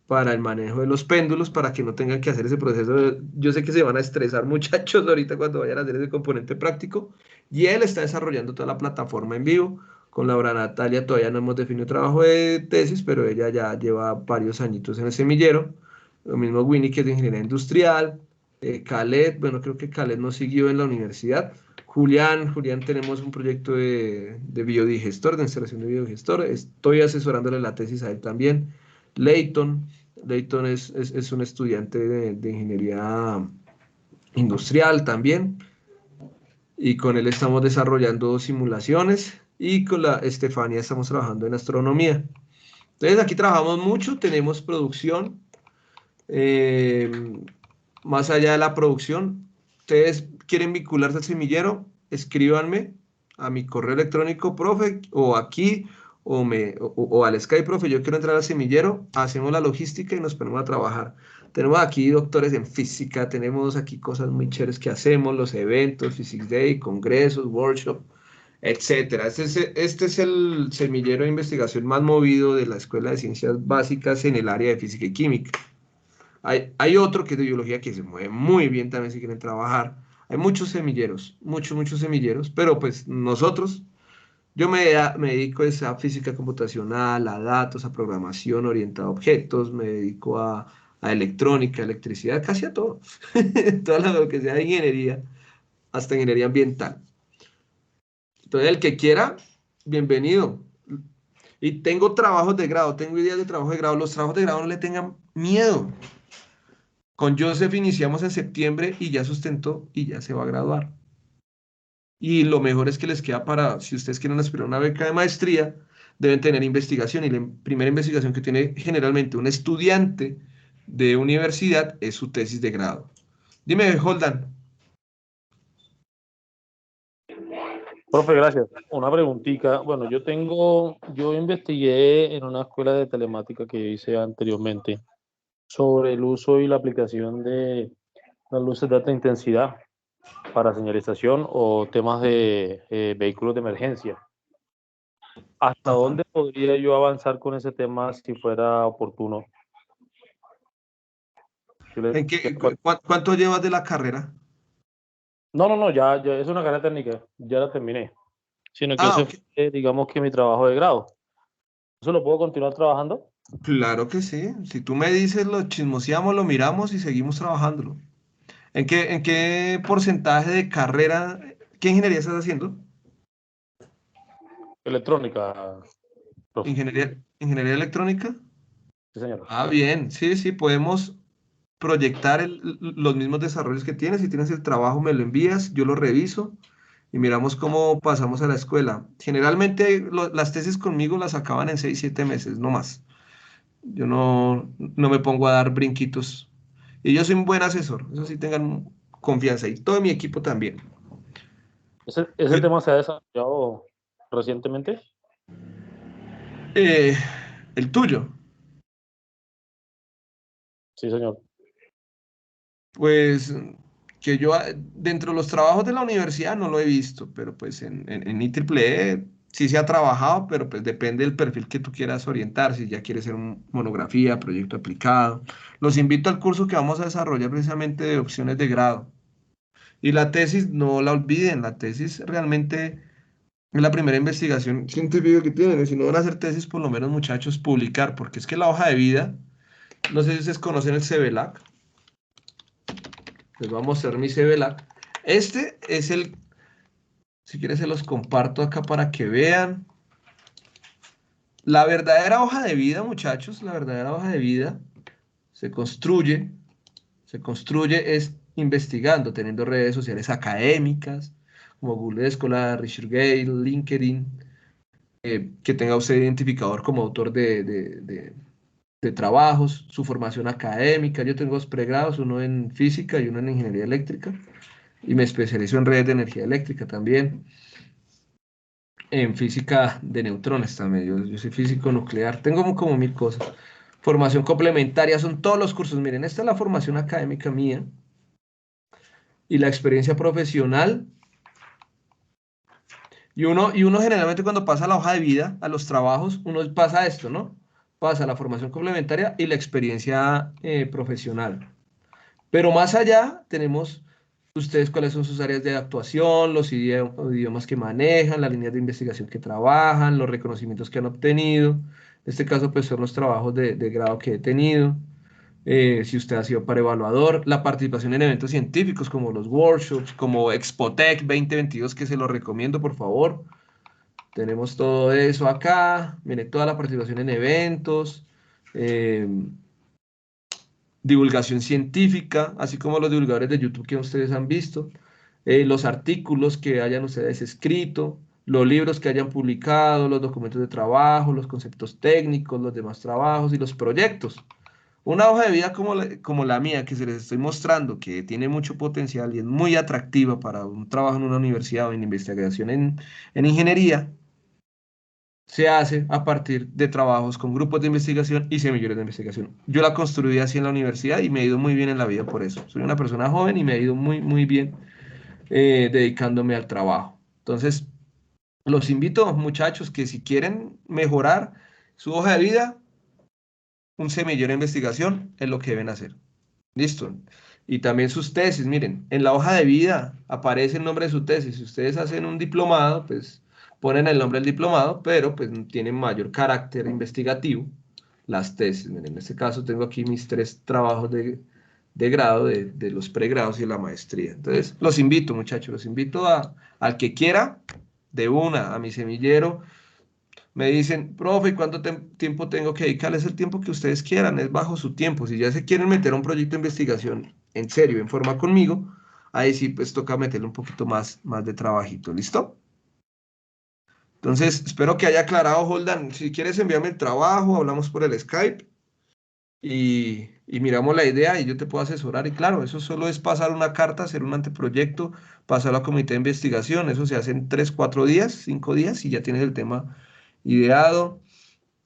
para el manejo de los péndulos, para que no tengan que hacer ese proceso. Yo sé que se van a estresar muchachos ahorita cuando vayan a hacer ese componente práctico. Y él está desarrollando toda la plataforma en vivo. Con Laura Natalia todavía no hemos definido trabajo de tesis, pero ella ya lleva varios añitos en el semillero. Lo mismo Winnie, que es de Ingeniería Industrial. Khaled, bueno, creo que Khaled no siguió en la universidad. Julián, tenemos un proyecto de biodigestor, de instalación de biodigestor. Estoy asesorándole la tesis a él también. Leighton es un estudiante de ingeniería industrial también. Y con él estamos desarrollando simulaciones. Y con la Estefanía estamos trabajando en astronomía. Entonces aquí trabajamos mucho, tenemos producción. Eh, Más allá de la producción, ustedes quieren vincularse al semillero, escríbanme a mi correo electrónico, profe, o aquí, o al Skype, profe, yo quiero entrar al semillero, hacemos la logística y nos ponemos a trabajar. Tenemos aquí doctores en física, tenemos aquí cosas muy chéveres que hacemos, los eventos, Physics Day, congresos, workshops, etcétera. Este es el semillero de investigación más movido de la Escuela de Ciencias Básicas en el área de física y química. Hay otro que es de biología que se mueve muy bien también si quieren trabajar. Hay muchos semilleros, muchos semilleros, pero pues nosotros, yo me dedico a física computacional, a datos, a programación orientada a objetos, me dedico a electrónica, electricidad, casi a todo. Todo lo que sea de ingeniería, hasta ingeniería ambiental. Entonces, el que quiera, bienvenido. Y tengo trabajos de grado, tengo ideas de trabajo de grado. Los trabajos de grado no le tengan miedo. Con Joseph iniciamos en septiembre y ya sustentó y ya se va a graduar. Y lo mejor es que les queda para, si ustedes quieren aspirar a una beca de maestría, deben tener investigación. Y la primera investigación que tiene generalmente un estudiante de universidad es su tesis de grado. Dime, Holdan. Profe, gracias. Una preguntita. Bueno, yo investigué en una escuela de telemática que hice anteriormente. sobre el uso y la aplicación de las luces de alta intensidad para señalización o temas de vehículos de emergencia. ¿Hasta Ajá. dónde podría yo avanzar con ese tema si fuera oportuno? ¿En cuánto llevas de la carrera? No, ya es una carrera técnica, ya la terminé. Sino que Ah, ese ok. fue, digamos que mi trabajo de grado. ¿Eso lo puedo continuar trabajando? Claro que sí. Si tú me dices, lo chismoseamos, lo miramos y seguimos trabajándolo. ¿En qué porcentaje de carrera, qué ingeniería estás haciendo? Electrónica, profe. ¿Ingeniería electrónica? Sí, señor. Ah, bien. Sí, sí, podemos proyectar los mismos desarrollos que tienes. Si tienes el trabajo, me lo envías, yo lo reviso y miramos cómo pasamos a la escuela. Generalmente las tesis conmigo las acaban en 6, 7 meses, no más. Yo no me pongo a dar brinquitos. Y yo soy un buen asesor, eso sí tengan confianza. Y todo mi equipo también. ¿Ese tema se ha desarrollado recientemente? Eh, el tuyo, Sí, señor. pues que yo dentro de los trabajos de la universidad no lo he visto, pero pues en IEEE sí se ha trabajado, pero pues depende del perfil que tú quieras orientar, si ya quieres ser monografía, proyecto aplicado. Los invito al curso que vamos a desarrollar precisamente de opciones de grado. Y la tesis, no la olviden, la tesis realmente es la primera investigación científica que tienen. Y si no van a hacer tesis, por lo menos muchachos, publicar, porque es que la hoja de vida, no sé si ustedes conocen el CBLAC, les voy a mostrar mi CBLAC. Este es si quieres se los comparto acá para que vean. La verdadera hoja de vida, muchachos, la verdadera hoja de vida se construye, se construye es investigando, teniendo redes sociales académicas, como Google Scholar, ResearchGate, LinkedIn, que tenga usted identificador como autor de trabajos, su formación académica. Yo tengo dos pregrados, uno en física y uno en ingeniería eléctrica, y me especializo en redes de energía eléctrica también, en física de neutrones también. Yo soy físico nuclear, tengo como mil cosas. Formación complementaria, son todos los cursos. Miren, esta es la formación académica mía y la experiencia profesional. Y uno generalmente cuando pasa la hoja de vida a los trabajos, uno pasa esto, ¿no? Pasa la formación complementaria y la experiencia profesional. Pero más allá tenemos ustedes cuáles son sus áreas de actuación, los idiomas que manejan, las líneas de investigación que trabajan, los reconocimientos que han obtenido. En este caso, pues son los trabajos de grado que he tenido. Si usted ha sido para evaluador, la participación en eventos científicos como los workshops, como Expotec 2022, que se lo recomiendo, por favor. Tenemos todo eso acá. Mire, toda la participación en eventos. eh, Divulgación científica, así como los divulgadores de YouTube que ustedes han visto, los artículos que hayan ustedes escrito, los libros que hayan publicado, los documentos de trabajo, los conceptos técnicos, los demás trabajos y los proyectos. Una hoja de vida como la mía, que se les estoy mostrando, que tiene mucho potencial y es muy atractiva para un trabajo en una universidad o en investigación en ingeniería, se hace a partir de trabajos con grupos de investigación y semilleros de investigación. Yo la construí así en la universidad y me he ido muy bien en la vida por eso. Soy una persona joven y me he ido muy, muy bien dedicándome al trabajo. Entonces, los invito, muchachos, que si quieren mejorar su hoja de vida, un semillero de investigación es lo que deben hacer. Listo. Y también sus tesis, miren, en la hoja de vida aparece el nombre de su tesis. Si ustedes hacen un diplomado, pues ponen el nombre del diplomado, pero pues tienen mayor carácter investigativo las tesis. Miren, en este caso tengo aquí mis 3 trabajos de grado, de los pregrados y de la maestría. Entonces, los invito, muchachos, los invito al que quiera, de una, a mi semillero. Me dicen, profe, ¿y cuánto tiempo tengo que dedicarles? El tiempo que ustedes quieran, es bajo su tiempo. Si ya se quieren meter a un proyecto de investigación en serio, en forma conmigo, ahí sí pues toca meterle un poquito más de trabajito, ¿listo? Entonces, espero que haya aclarado, Holdan. Si quieres enviarme el trabajo, hablamos por el Skype y miramos la idea y yo te puedo asesorar. Y claro, eso solo es pasar una carta, hacer un anteproyecto, pasarlo a comité de investigación. Eso se hace en 3, 4 días, 5 días y ya tienes el tema ideado.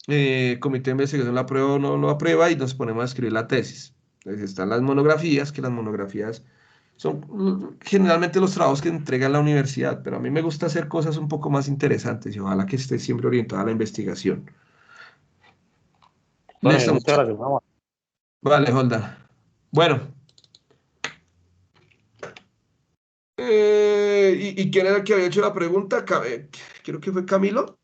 comité de investigación la aprueba o no lo aprueba y nos ponemos a escribir la tesis. Entonces están las monografías, que las monografías son generalmente los trabajos que entrega la universidad, pero a mí me gusta hacer cosas un poco más interesantes y ojalá que esté siempre orientada a la investigación. Bueno, Listo, muchas gracias, Juanma. vale, Holda. Bueno, ¿y quién era el que había hecho la pregunta? Creo que fue Camilo.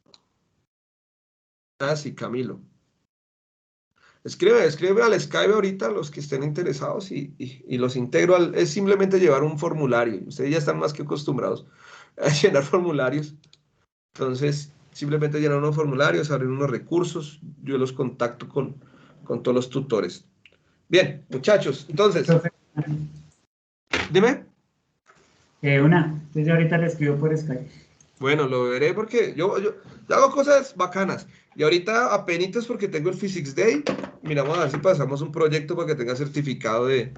Ah, sí, Camilo. Escribe al Skype ahorita los que estén interesados y los integro es simplemente llevar un formulario. Ustedes ya están más que acostumbrados a llenar formularios. Entonces, simplemente llenar unos formularios, abrir unos recursos, yo los contacto con todos los tutores. Bien, muchachos, entonces, Profe, dime. entonces yo ahorita le escribo por Skype. Bueno, lo veré porque yo hago cosas bacanas. Y ahorita apenitas porque tengo el Physics Day. Miramos a ver si pasamos un proyecto para que tenga certificado de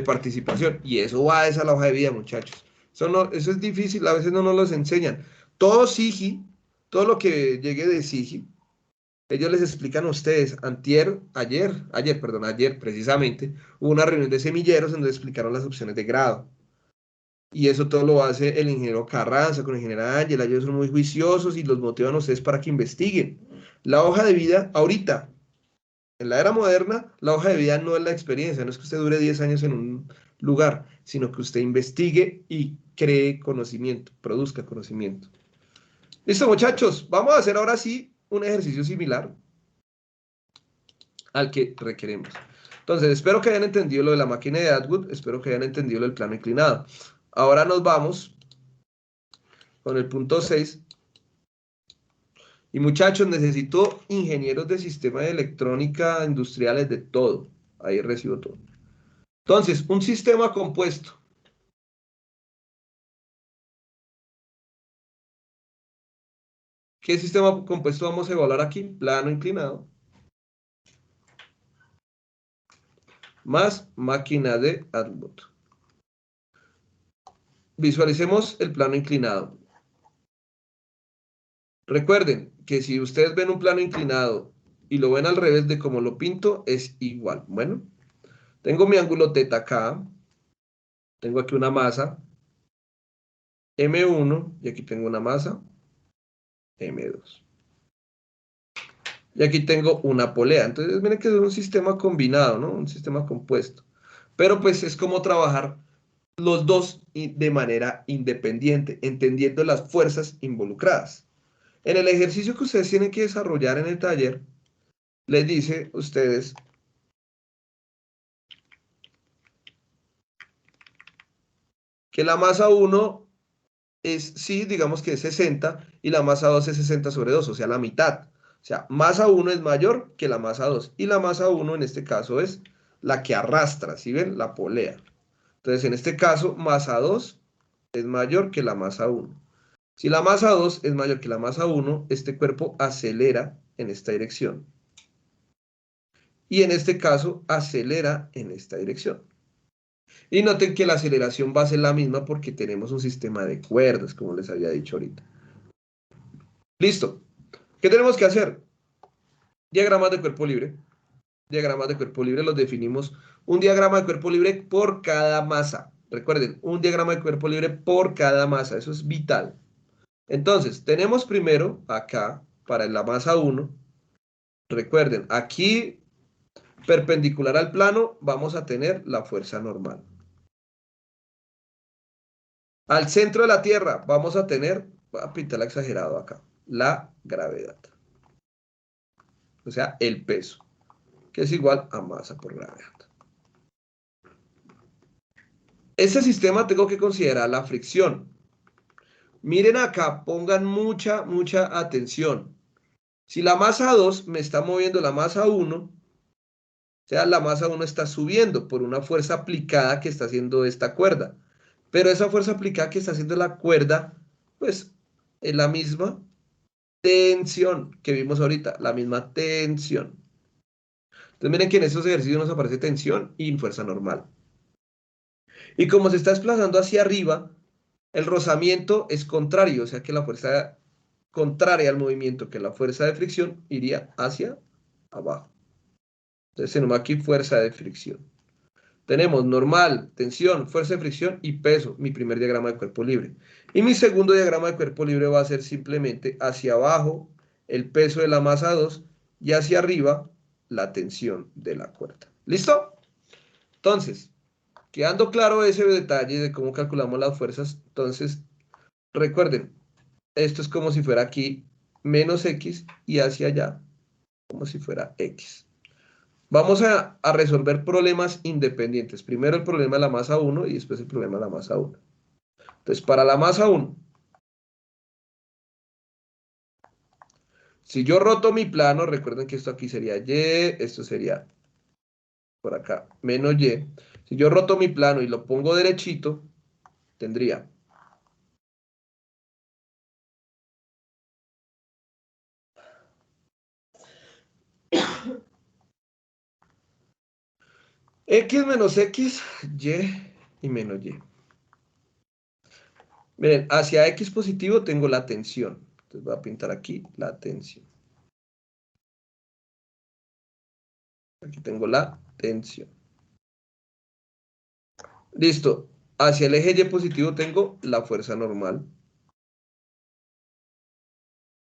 participación. Y eso va a esa la hoja de vida, muchachos. Eso es difícil, a veces no nos los enseñan. Todo SIGI, todo lo que llegue de SIGI, ellos les explican a ustedes. Ayer precisamente, hubo una reunión de semilleros donde explicaron las opciones de grado. Y eso todo lo hace el ingeniero Carranza con la ingeniera Ángela. Ellos son muy juiciosos y los motivan a ustedes para que investiguen. La hoja de vida, ahorita, en la era moderna, la hoja de vida no es la experiencia, no es que usted dure 10 años en un lugar, sino que usted investigue y cree conocimiento, produzca conocimiento. Listo, muchachos, vamos a hacer ahora sí un ejercicio similar al que requeremos. Entonces, espero que hayan entendido lo de la máquina de Atwood, espero que hayan entendido lo del plano inclinado. Ahora nos vamos con el punto 6. Y muchachos, necesito ingenieros de sistema de electrónica industriales de todo. Ahí recibo todo. Entonces, un sistema compuesto. ¿Qué sistema compuesto vamos a evaluar aquí? Plano inclinado. Más máquina de Atwood. Visualicemos el plano inclinado. Recuerden que si ustedes ven un plano inclinado y lo ven al revés de como lo pinto, es igual. Bueno, tengo mi ángulo θ acá. Tengo aquí una masa M1 y aquí tengo una masa M2. Y aquí tengo una polea. Entonces, miren que es un sistema combinado, ¿no? Un sistema compuesto. Pero pues es como trabajar los dos de manera independiente, entendiendo las fuerzas involucradas. En el ejercicio que ustedes tienen que desarrollar en el taller, les dice a ustedes que la masa 1 es, sí, digamos que es 60 y la masa 2 es 60 sobre 2, o sea, la mitad. O sea, masa 1 es mayor que la masa 2 y la masa 1 en este caso es la que arrastra, ¿sí ven? La polea. Entonces, en este caso, masa 2 es mayor que la masa 1. Si la masa 2 es mayor que la masa 1, este cuerpo acelera en esta dirección. Y en este caso, acelera en esta dirección. Y noten que la aceleración va a ser la misma porque tenemos un sistema de cuerdas, como les había dicho ahorita. Listo. ¿Qué tenemos que hacer? Diagramas de cuerpo libre. Diagramas de cuerpo libre los definimos. Un diagrama de cuerpo libre por cada masa. Recuerden, un diagrama de cuerpo libre por cada masa. Eso es vital. Entonces, tenemos primero acá, para la masa 1. Recuerden, aquí, perpendicular al plano, vamos a tener la fuerza normal. Al centro de la Tierra vamos a tener, voy a pintarla exagerado acá, la gravedad. O sea, el peso, que es igual a masa por gravedad. Este sistema tengo que considerar la fricción. Miren acá, pongan mucha atención. Si la masa 2 me está moviendo la masa 1, o sea, la masa 1 está subiendo por una fuerza aplicada que está haciendo esta cuerda. Pero esa fuerza aplicada que está haciendo la cuerda, pues, es la misma tensión que vimos ahorita, la misma tensión. Entonces miren que en estos ejercicios nos aparece tensión y fuerza normal. Y como se está desplazando hacia arriba, el rozamiento es contrario, o sea que la fuerza contraria al movimiento que la fuerza de fricción, iría hacia abajo. Entonces tenemos aquí fuerza de fricción. Tenemos normal, tensión, fuerza de fricción y peso, mi primer diagrama de cuerpo libre. Y mi segundo diagrama de cuerpo libre va a ser simplemente hacia abajo el peso de la masa 2 y hacia arriba la tensión de la cuerda. ¿Listo? Entonces, quedando claro ese detalle de cómo calculamos las fuerzas, entonces, recuerden, esto es como si fuera aquí menos X y hacia allá como si fuera X. Vamos a resolver problemas independientes. Primero el problema de la masa 1 y después el problema de la masa 1. Entonces, para la masa 1, si yo roto mi plano, recuerden que esto aquí sería Y, esto sería por acá, menos Y. Si yo roto mi plano y lo pongo derechito, tendría X menos X, Y y menos Y. Miren, hacia X positivo tengo la tensión. Entonces voy a pintar aquí la tensión. Aquí tengo la tensión. Listo. Hacia el eje Y positivo tengo la fuerza normal.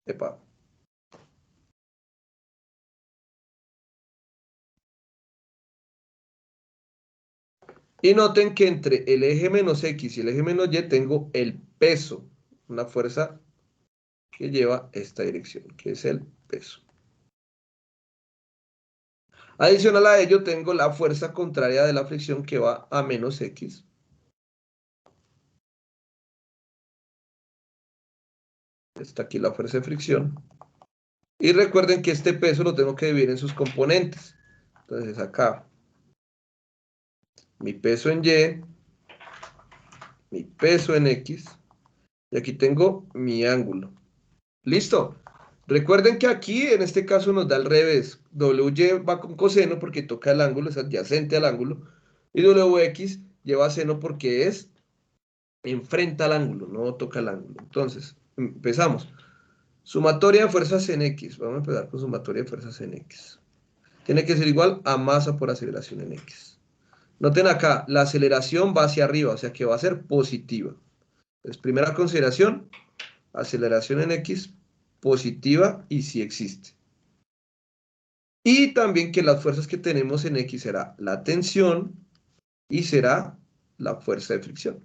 Epa. Y noten que entre el eje menos X y el eje menos Y tengo el peso. Una fuerza que lleva esta dirección, que es el peso. Adicional a ello tengo la fuerza contraria de la fricción que va a menos X. Está aquí la fuerza de fricción. Y recuerden que este peso lo tengo que dividir en sus componentes. Entonces acá, mi peso en Y, mi peso en X, y aquí tengo mi ángulo. ¿Listo? Recuerden que aquí, en este caso, nos da al revés. WY va con coseno porque toca el ángulo, es adyacente al ángulo. Y WX lleva seno porque es enfrenta al ángulo, no toca el ángulo. Entonces, empezamos. Sumatoria de fuerzas en X. Vamos a empezar con sumatoria de fuerzas en X. Tiene que ser igual a masa por aceleración en X. Noten acá, la aceleración va hacia arriba, o sea que va a ser positiva. Entonces, primera consideración, aceleración en X positiva y si existe. Y también que las fuerzas que tenemos en X será la tensión y será la fuerza de fricción.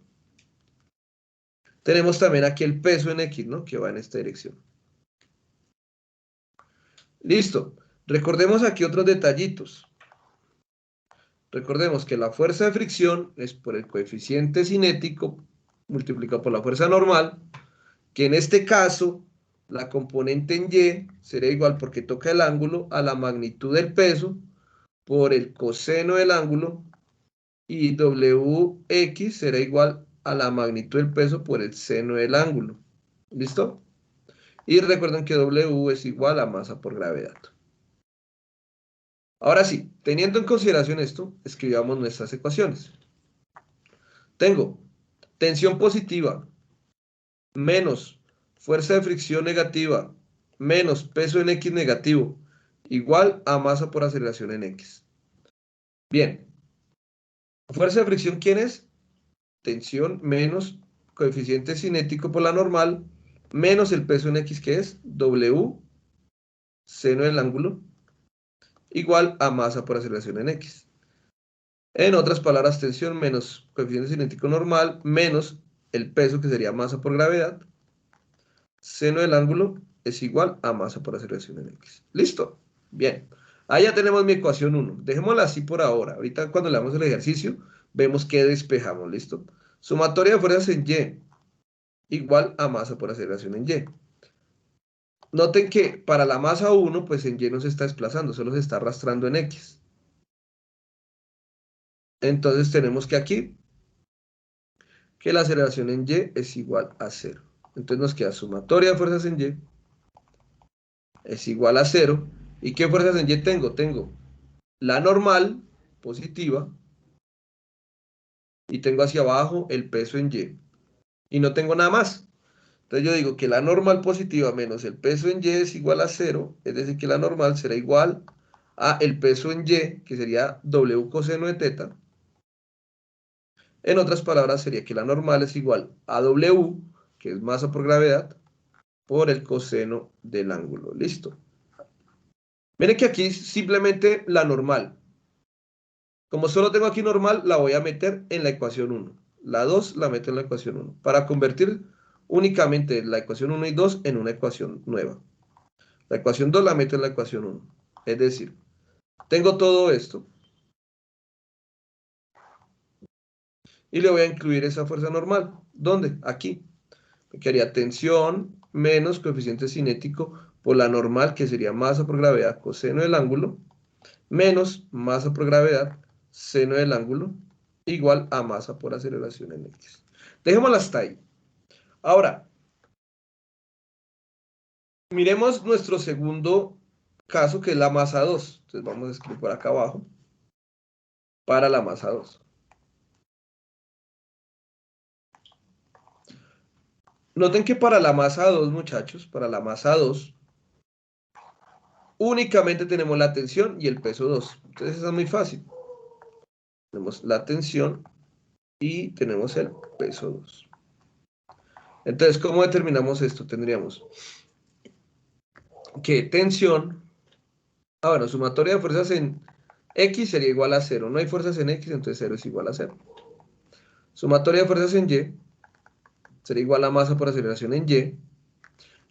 Tenemos también aquí el peso en X, ¿no? Que va en esta dirección. Listo. Recordemos aquí otros detallitos. Recordemos que la fuerza de fricción es por el coeficiente cinético multiplicado por la fuerza normal, que en este caso la componente en Y será igual porque toca el ángulo a la magnitud del peso por el coseno del ángulo y WX será igual a la magnitud del peso por el seno del ángulo. ¿Listo? Y recuerden que W es igual a masa por gravedad. Ahora sí, teniendo en consideración esto, escribamos nuestras ecuaciones. Tengo tensión positiva menos fuerza de fricción negativa menos peso en X negativo igual a masa por aceleración en X. Bien. Fuerza de fricción, ¿quién es? Tensión menos coeficiente cinético por la normal menos el peso en X, que es W seno del ángulo igual a masa por aceleración en X. En otras palabras, tensión menos coeficiente cinético normal menos el peso, que sería masa por gravedad, seno del ángulo es igual a masa por aceleración en X. ¿Listo? Bien. Ahí ya tenemos mi ecuación 1. Dejémosla así por ahora. Ahorita cuando le damos el ejercicio, vemos que despejamos. ¿Listo? Sumatoria de fuerzas en Y igual a masa por aceleración en Y. Noten que para la masa 1, pues en Y no se está desplazando, solo se está arrastrando en X. Entonces tenemos que aquí, que la aceleración en Y es igual a 0. Entonces nos queda sumatoria de fuerzas en Y es igual a 0. ¿Y qué fuerzas en Y tengo? Tengo la normal, positiva, y tengo hacia abajo el peso en Y. Y no tengo nada más. Entonces yo digo que la normal positiva menos el peso en Y es igual a 0, es decir, que la normal será igual a el peso en Y, que sería W coseno de teta. En otras palabras, sería que la normal es igual a W, que es masa por gravedad, por el coseno del ángulo. Listo. Miren que aquí simplemente la normal. Como solo tengo aquí normal, la voy a meter en la ecuación 1. La 2 la meto en la ecuación 1. Para convertir únicamente la ecuación 1 y 2 en una ecuación nueva. La ecuación 2 la meto en la ecuación 1. Es decir, tengo todo esto. Y le voy a incluir esa fuerza normal. ¿Dónde? Aquí. Me quedaría tensión menos coeficiente cinético por la normal, que sería masa por gravedad coseno del ángulo, menos masa por gravedad seno del ángulo, igual a masa por aceleración en X. Dejémosla hasta ahí. Ahora, miremos nuestro segundo caso, que es la masa 2. Entonces vamos a escribir por acá abajo para la masa 2. Noten que para la masa 2, muchachos, para la masa 2, únicamente tenemos la tensión y el peso 2. Entonces eso es muy fácil. Tenemos la tensión y tenemos el peso 2. Entonces, ¿cómo determinamos esto? Tendríamos que tensión, bueno, sumatoria de fuerzas en X sería igual a 0. No hay fuerzas en X, entonces 0 es igual a 0. Sumatoria de fuerzas en Y sería igual a masa por aceleración en Y.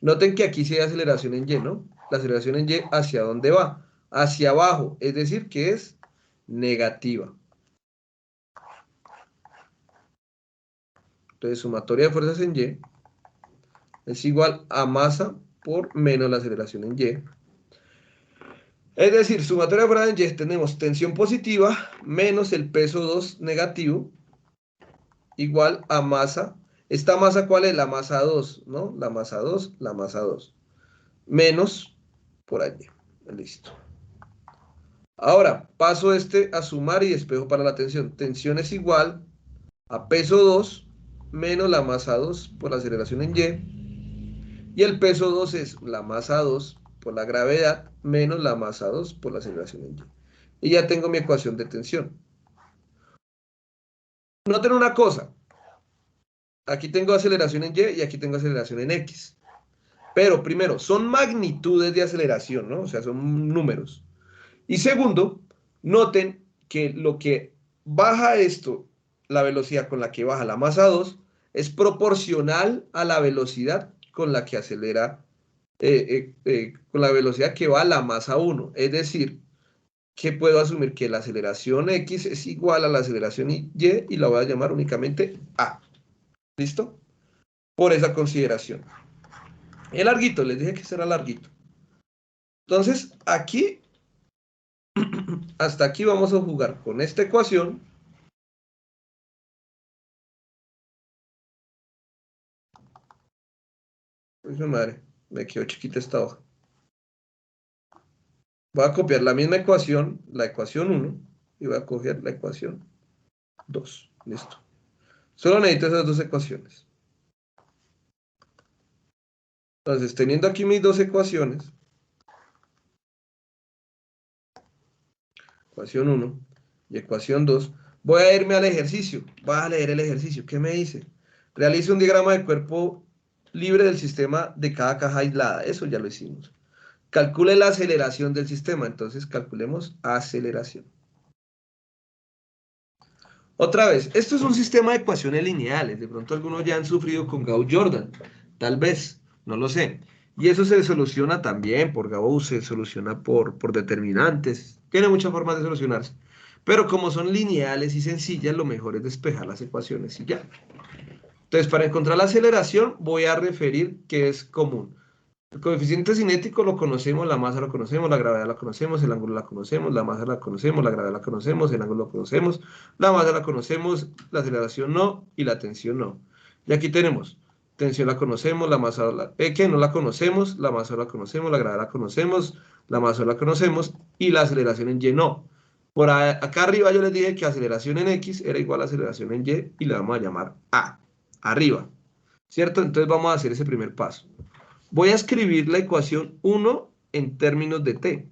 Noten que aquí sí hay aceleración en Y, ¿no? La aceleración en Y, ¿hacia dónde va? Hacia abajo, es decir, que es negativa. Entonces, sumatoria de fuerzas en Y es igual a masa por menos la aceleración en Y. Es decir, sumatoria de fuerzas en Y tenemos tensión positiva menos el peso 2 negativo igual a masa. ¿Esta masa cuál es? La masa 2, ¿no? La masa 2, la masa 2. Menos por allí. Listo. Ahora, paso a sumar y despejo para la tensión. Tensión es igual a peso 2 menos la masa 2 por la aceleración en Y. Y el peso 2 es la masa 2 por la gravedad menos la masa 2 por la aceleración en Y. Y ya tengo mi ecuación de tensión. Noten una cosa. Aquí tengo aceleración en Y y aquí tengo aceleración en X. Pero primero, son magnitudes de aceleración, ¿no? O sea, son números. Y segundo, noten que lo que baja esto, la velocidad con la que baja la masa 2, es proporcional a la velocidad con la que acelera, con la velocidad que va la masa 1. Es decir, que puedo asumir que la aceleración X es igual a la aceleración Y y la voy a llamar únicamente A. ¿Listo? Por esa consideración. El larguito, les dije que será larguito. Entonces, aquí, hasta aquí vamos a jugar con esta ecuación. Pues mi madre, me quedó chiquita esta hoja. Voy a copiar la misma ecuación, la ecuación 1, y voy a coger la ecuación 2. Listo. Solo necesito esas dos ecuaciones. Entonces, teniendo aquí mis dos ecuaciones, ecuación 1 y ecuación 2, voy a irme al ejercicio. Voy a leer el ejercicio. ¿Qué me dice? Realice un diagrama de cuerpo libre del sistema de cada caja aislada. Eso ya lo hicimos. Calcule la aceleración del sistema. Entonces, calculemos aceleración. Otra vez, esto es un sistema de ecuaciones lineales. De pronto algunos ya han sufrido con Gauss-Jordan. Tal vez, no lo sé. Y eso se soluciona también por Gauss, se soluciona por determinantes. Tiene muchas formas de solucionarse. Pero como son lineales y sencillas, lo mejor es despejar las ecuaciones y ya. Entonces, para encontrar la aceleración, voy a referir que es común. El coeficiente cinético lo conocemos, la masa lo conocemos, la gravedad la conocemos, el ángulo la conocemos, la masa la conocemos, la gravedad la conocemos, el ángulo lo conocemos, la masa la conocemos, la aceleración no y la tensión no. Y aquí tenemos, tensión la conocemos, la masa que no la conocemos, la masa la conocemos, la gravedad la conocemos, la masa la conocemos y la aceleración en Y no. Por acá arriba yo les dije que aceleración en X era igual a aceleración en Y y la vamos a llamar A, arriba. ¿cierto? Entonces vamos a hacer ese primer paso. Voy a escribir la ecuación 1 en términos de t.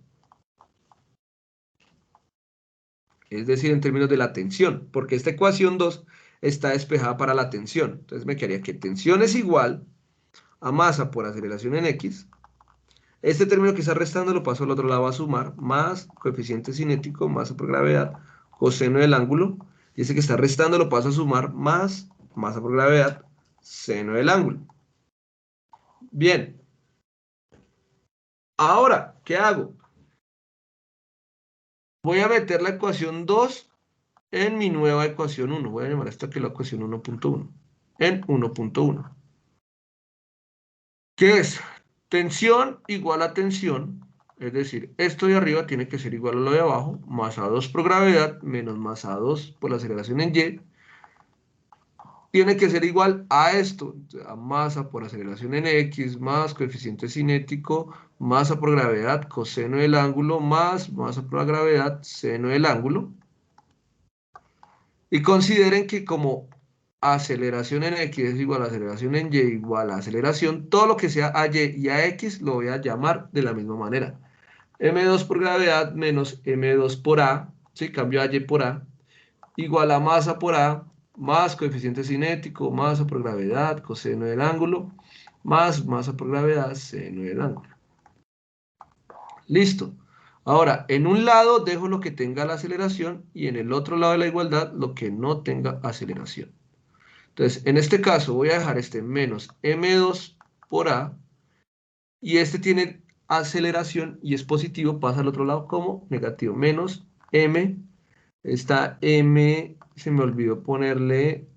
Es decir, en términos de la tensión, porque esta ecuación 2 está despejada para la tensión. Entonces me quedaría que tensión es igual a masa por aceleración en x. Este término que está restando lo paso al otro lado a sumar, más coeficiente cinético, masa por gravedad, coseno del ángulo. Y ese que está restando lo paso a sumar, más masa por gravedad, seno del ángulo. Bien. Ahora, ¿qué hago? Voy a meter la ecuación 2 en mi nueva ecuación 1. Voy a llamar esta que la ecuación 1.1. En 1.1. ¿Qué es? Tensión igual a tensión. Es decir, esto de arriba tiene que ser igual a lo de abajo. Masa 2 por gravedad menos masa 2 por la aceleración en y. Tiene que ser igual a esto. A masa por aceleración en x más coeficiente cinético, masa por gravedad, coseno del ángulo, más masa por la gravedad, seno del ángulo. Y consideren que como aceleración en x es igual a aceleración en y igual a aceleración, todo lo que sea a y y a x lo voy a llamar de la misma manera. m2 por gravedad menos m2 por a, ¿sí? Cambio a y por a, igual a masa por a, más coeficiente cinético, masa por gravedad, coseno del ángulo, más masa por gravedad, seno del ángulo. Listo. Ahora, en un lado dejo lo que tenga la aceleración y en el otro lado de la igualdad lo que no tenga aceleración. Entonces, en este caso voy a dejar este menos m2 por a y este tiene aceleración y es positivo, pasa al otro lado como negativo, menos m, está m, se me olvidó ponerle,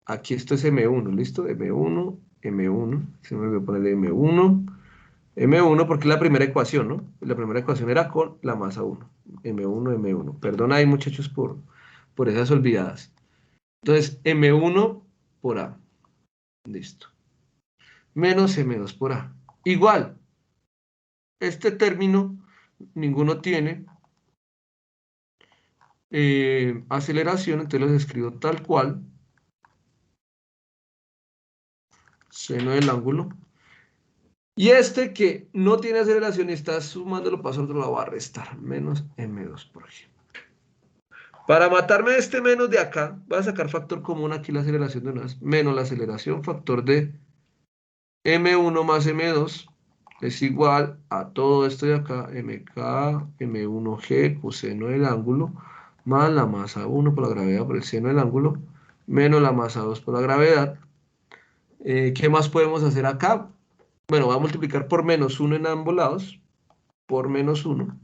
aquí esto es m1, ¿listo? m1, se me olvidó ponerle m1 porque es la primera ecuación, ¿no? La primera ecuación era con la masa 1, m1. Perdón ahí muchachos por esas olvidadas. Entonces, m1 por a, listo. Menos m2 por a. Igual, este término, ninguno tiene aceleración, entonces los escribo tal cual. Seno del ángulo. Y este que no tiene aceleración y está sumando, lo paso al otro lado, va a restar. Menos m2 por ejemplo. Para matarme este menos de acá, voy a sacar factor común aquí la aceleración de una vez. Menos la aceleración, factor de m1 más m2 es igual a todo esto de acá, mk, m1g, coseno del ángulo, más la masa 1 por la gravedad por el seno del ángulo, menos la masa 2 por la gravedad. ¿Qué más podemos hacer acá? Bueno, voy a multiplicar por menos 1 en ambos lados, por menos 1.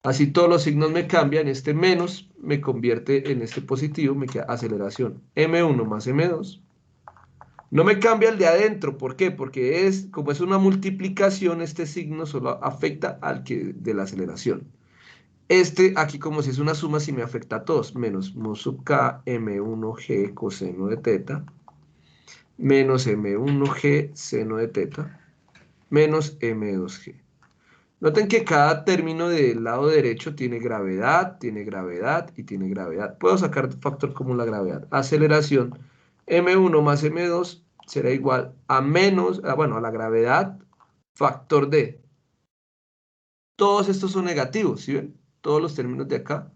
Así todos los signos me cambian, este menos me convierte en este positivo, me queda aceleración m1 más m2. No me cambia el de adentro, ¿por qué? Porque como es una multiplicación, este signo solo afecta al que de la aceleración. Este aquí como si es una suma, sí me afecta a todos, menos mu sub k m1g coseno de teta, menos m1g seno de teta, menos m2g. Noten que cada término del lado derecho tiene gravedad y tiene gravedad. Puedo sacar factor común la gravedad. Aceleración m1 más m2 será igual a menos, bueno, a la gravedad factor de. Todos estos son negativos, ¿sí ven? Todos los términos de acá.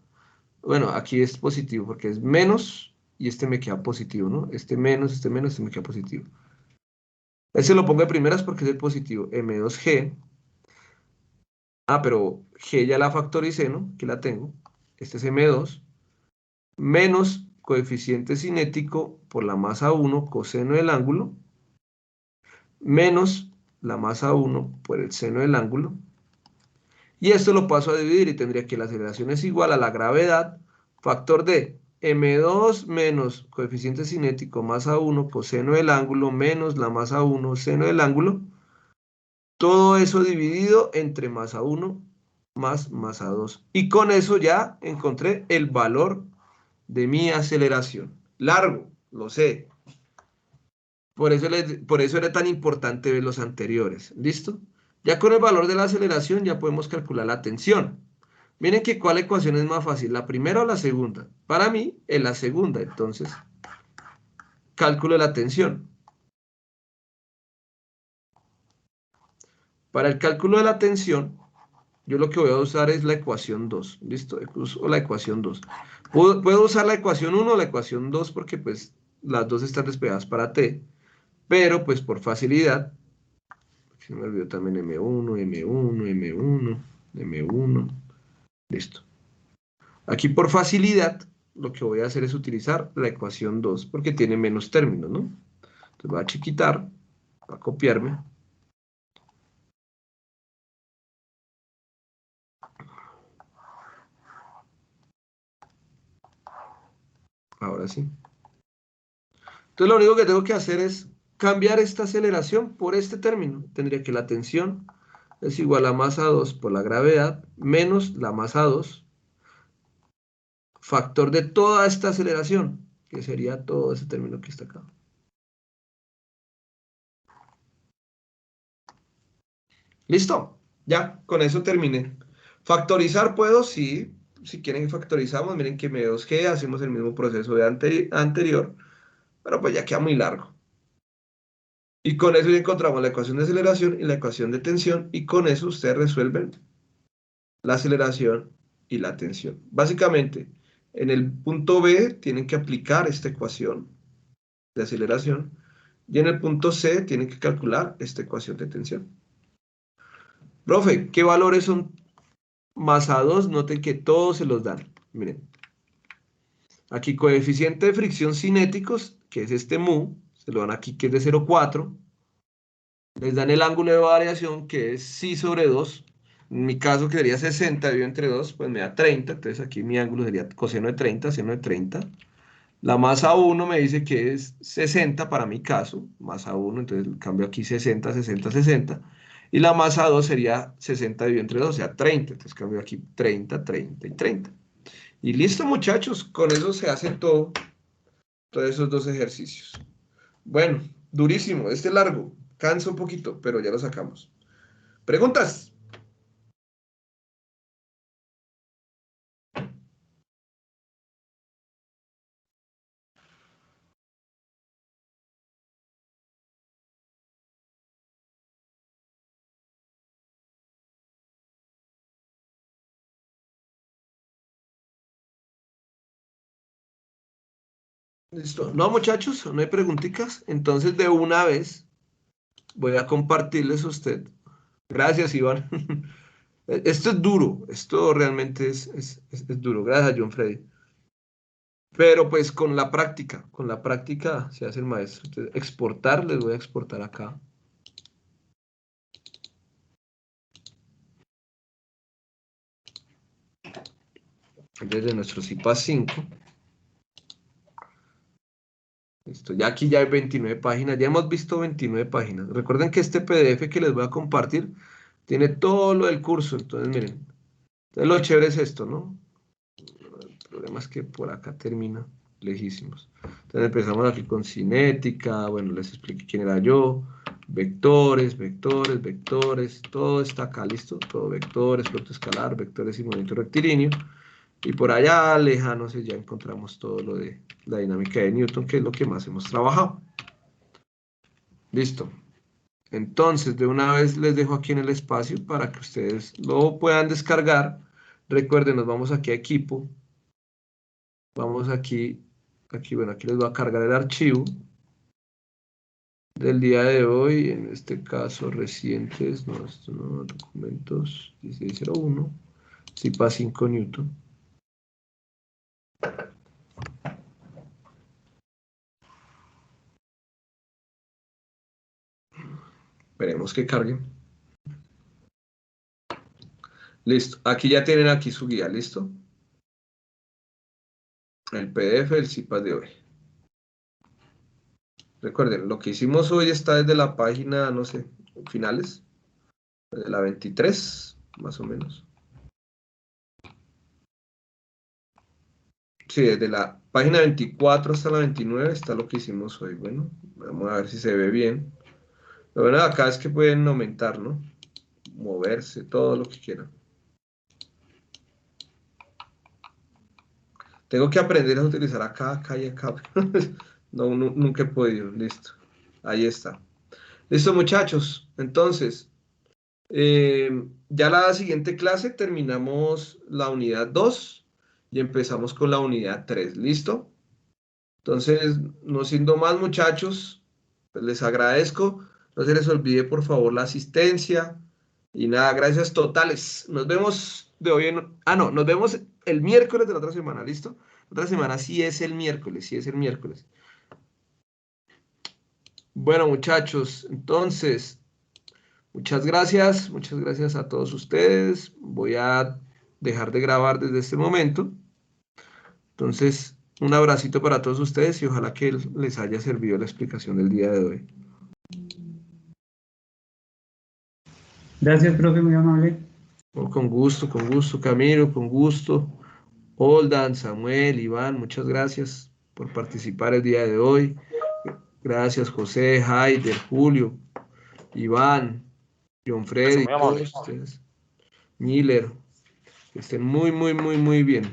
Bueno, aquí es positivo porque es menos y este me queda positivo, ¿no? Este menos, este me queda positivo. Ese lo pongo de primeras porque es el positivo. m2g. Pero g ya la factoricé, ¿no? Aquí la tengo. Este es m2. Menos coeficiente cinético por la masa 1 coseno del ángulo. Menos la masa 1 por el seno del ángulo. Y esto lo paso a dividir y tendría que la aceleración es igual a la gravedad, factor de m2 menos coeficiente cinético masa 1 coseno del ángulo menos la masa 1 seno del ángulo. Todo eso dividido entre masa 1 más masa 2. Y con eso ya encontré el valor de mi aceleración. Largo, lo sé. Por eso era tan importante ver los anteriores. ¿Listo? Ya con el valor de la aceleración ya podemos calcular la tensión. Miren que cuál ecuación es más fácil, la primera o la segunda. Para mí es la segunda, entonces cálculo de la tensión. Para el cálculo de la tensión, yo lo que voy a usar es la ecuación 2. ¿Listo? Uso la ecuación 2. Puedo usar la ecuación 1 o la ecuación 2 porque pues las dos están despejadas para T. Pero pues por facilidad, se me olvidó también M1, M1, M1, M1. Listo. Aquí por facilidad, lo que voy a hacer es utilizar la ecuación 2 porque tiene menos términos, ¿no? Entonces voy a chiquitar, voy a copiarme. Ahora sí. Entonces lo único que tengo que hacer es cambiar esta aceleración por este término. Tendría que la tensión es igual a masa 2 por la gravedad menos la masa 2, factor de toda esta aceleración, que sería todo ese término que está acá. ¿Listo? Ya, con eso terminé. ¿Factorizar puedo? Sí. Si quieren factorizamos, miren que M2G, hacemos el mismo proceso de anterior, pero pues ya queda muy largo. Y con eso ya encontramos la ecuación de aceleración y la ecuación de tensión, y con eso ustedes resuelven la aceleración y la tensión. Básicamente, en el punto B tienen que aplicar esta ecuación de aceleración, y en el punto C tienen que calcular esta ecuación de tensión. Profe, ¿qué valores son masa 2? Noten que todos se los dan. Miren. Aquí coeficiente de fricción cinéticos, que es este mu, se lo dan aquí que es de 0,4. Les dan el ángulo de variación, que es psi sobre 2. En mi caso, que sería 60 dividido entre 2, pues me da 30. Entonces aquí mi ángulo sería coseno de 30, seno de 30. La masa 1 me dice que es 60 para mi caso. Masa 1, entonces cambio aquí 60, 60, 60. Y la masa 2 sería 60 dividido entre 2, o sea, 30. Entonces cambio aquí 30, 30 y 30. Y listo, muchachos. Con eso se hace todo. Todos esos dos ejercicios. Bueno, durísimo. Este largo. Cansa un poquito, pero ya lo sacamos. ¿Preguntas? Listo. No, muchachos, no hay preguntitas. Entonces, de una vez, voy a compartirles a usted. Gracias, Iván. Esto es duro. Esto realmente es duro. Gracias, John Freddy. Pero pues con la práctica se hace el maestro. Entonces, exportar, les voy a exportar acá. Desde nuestro CIPA 5. Listo, ya aquí ya hay 29 páginas, ya hemos visto 29 páginas. Recuerden que este PDF que les voy a compartir tiene todo lo del curso, entonces miren. Entonces lo chévere es esto, ¿no? El problema es que por acá termina lejísimos. Entonces empezamos aquí con cinética, bueno, les expliqué quién era yo, vectores, vectores, vectores, todo está acá, ¿listo? Todo vectores, producto escalar, vectores y movimiento rectilíneo. Y por allá lejanos ya encontramos todo lo de la dinámica de Newton, que es lo que más hemos trabajado. Listo. Entonces, de una vez les dejo aquí en el espacio para que ustedes lo puedan descargar. Recuerden, nos vamos aquí a equipo. Vamos aquí, bueno, aquí les voy a cargar el archivo del día de hoy. En este caso, recientes, no, esto no, documentos 1601, CIPA 5 Newton. Esperemos que carguen. Listo, aquí ya tienen aquí su guía, ¿listo? El PDF del CIPA de hoy. Recuerden, lo que hicimos hoy está desde la página, no sé, finales, de la 23, más o menos. Sí, desde la página 24 hasta la 29 está lo que hicimos hoy. Bueno, vamos a ver si se ve bien. Lo bueno de acá es que pueden aumentar, ¿no? Moverse, todo lo que quieran. Tengo que aprender a utilizar acá, acá y acá. No, nunca he podido. Listo. Ahí está. Listo, muchachos. Entonces, ya la siguiente clase terminamos la unidad 2 y empezamos con la unidad 3. ¿Listo? Entonces, no siendo más, muchachos, pues les agradezco. No se les olvide, por favor, la asistencia. Y nada, gracias totales. Nos vemos de hoy en... Ah, no, nos vemos el miércoles de la otra semana, ¿listo? Otra semana sí es el miércoles, sí es el miércoles. Bueno, muchachos, entonces, muchas gracias a todos ustedes. Voy a dejar de grabar desde este momento. Entonces, un abracito para todos ustedes y ojalá que les haya servido la explicación del día de hoy. Gracias, profe, muy amable. Oh, con gusto, Camilo, con gusto. Oldan, Samuel, Iván, muchas gracias por participar el día de hoy. Gracias, José, Haider, Julio, Iván, John Freddy, Muy amable. todos ustedes. Miller, que estén muy bien.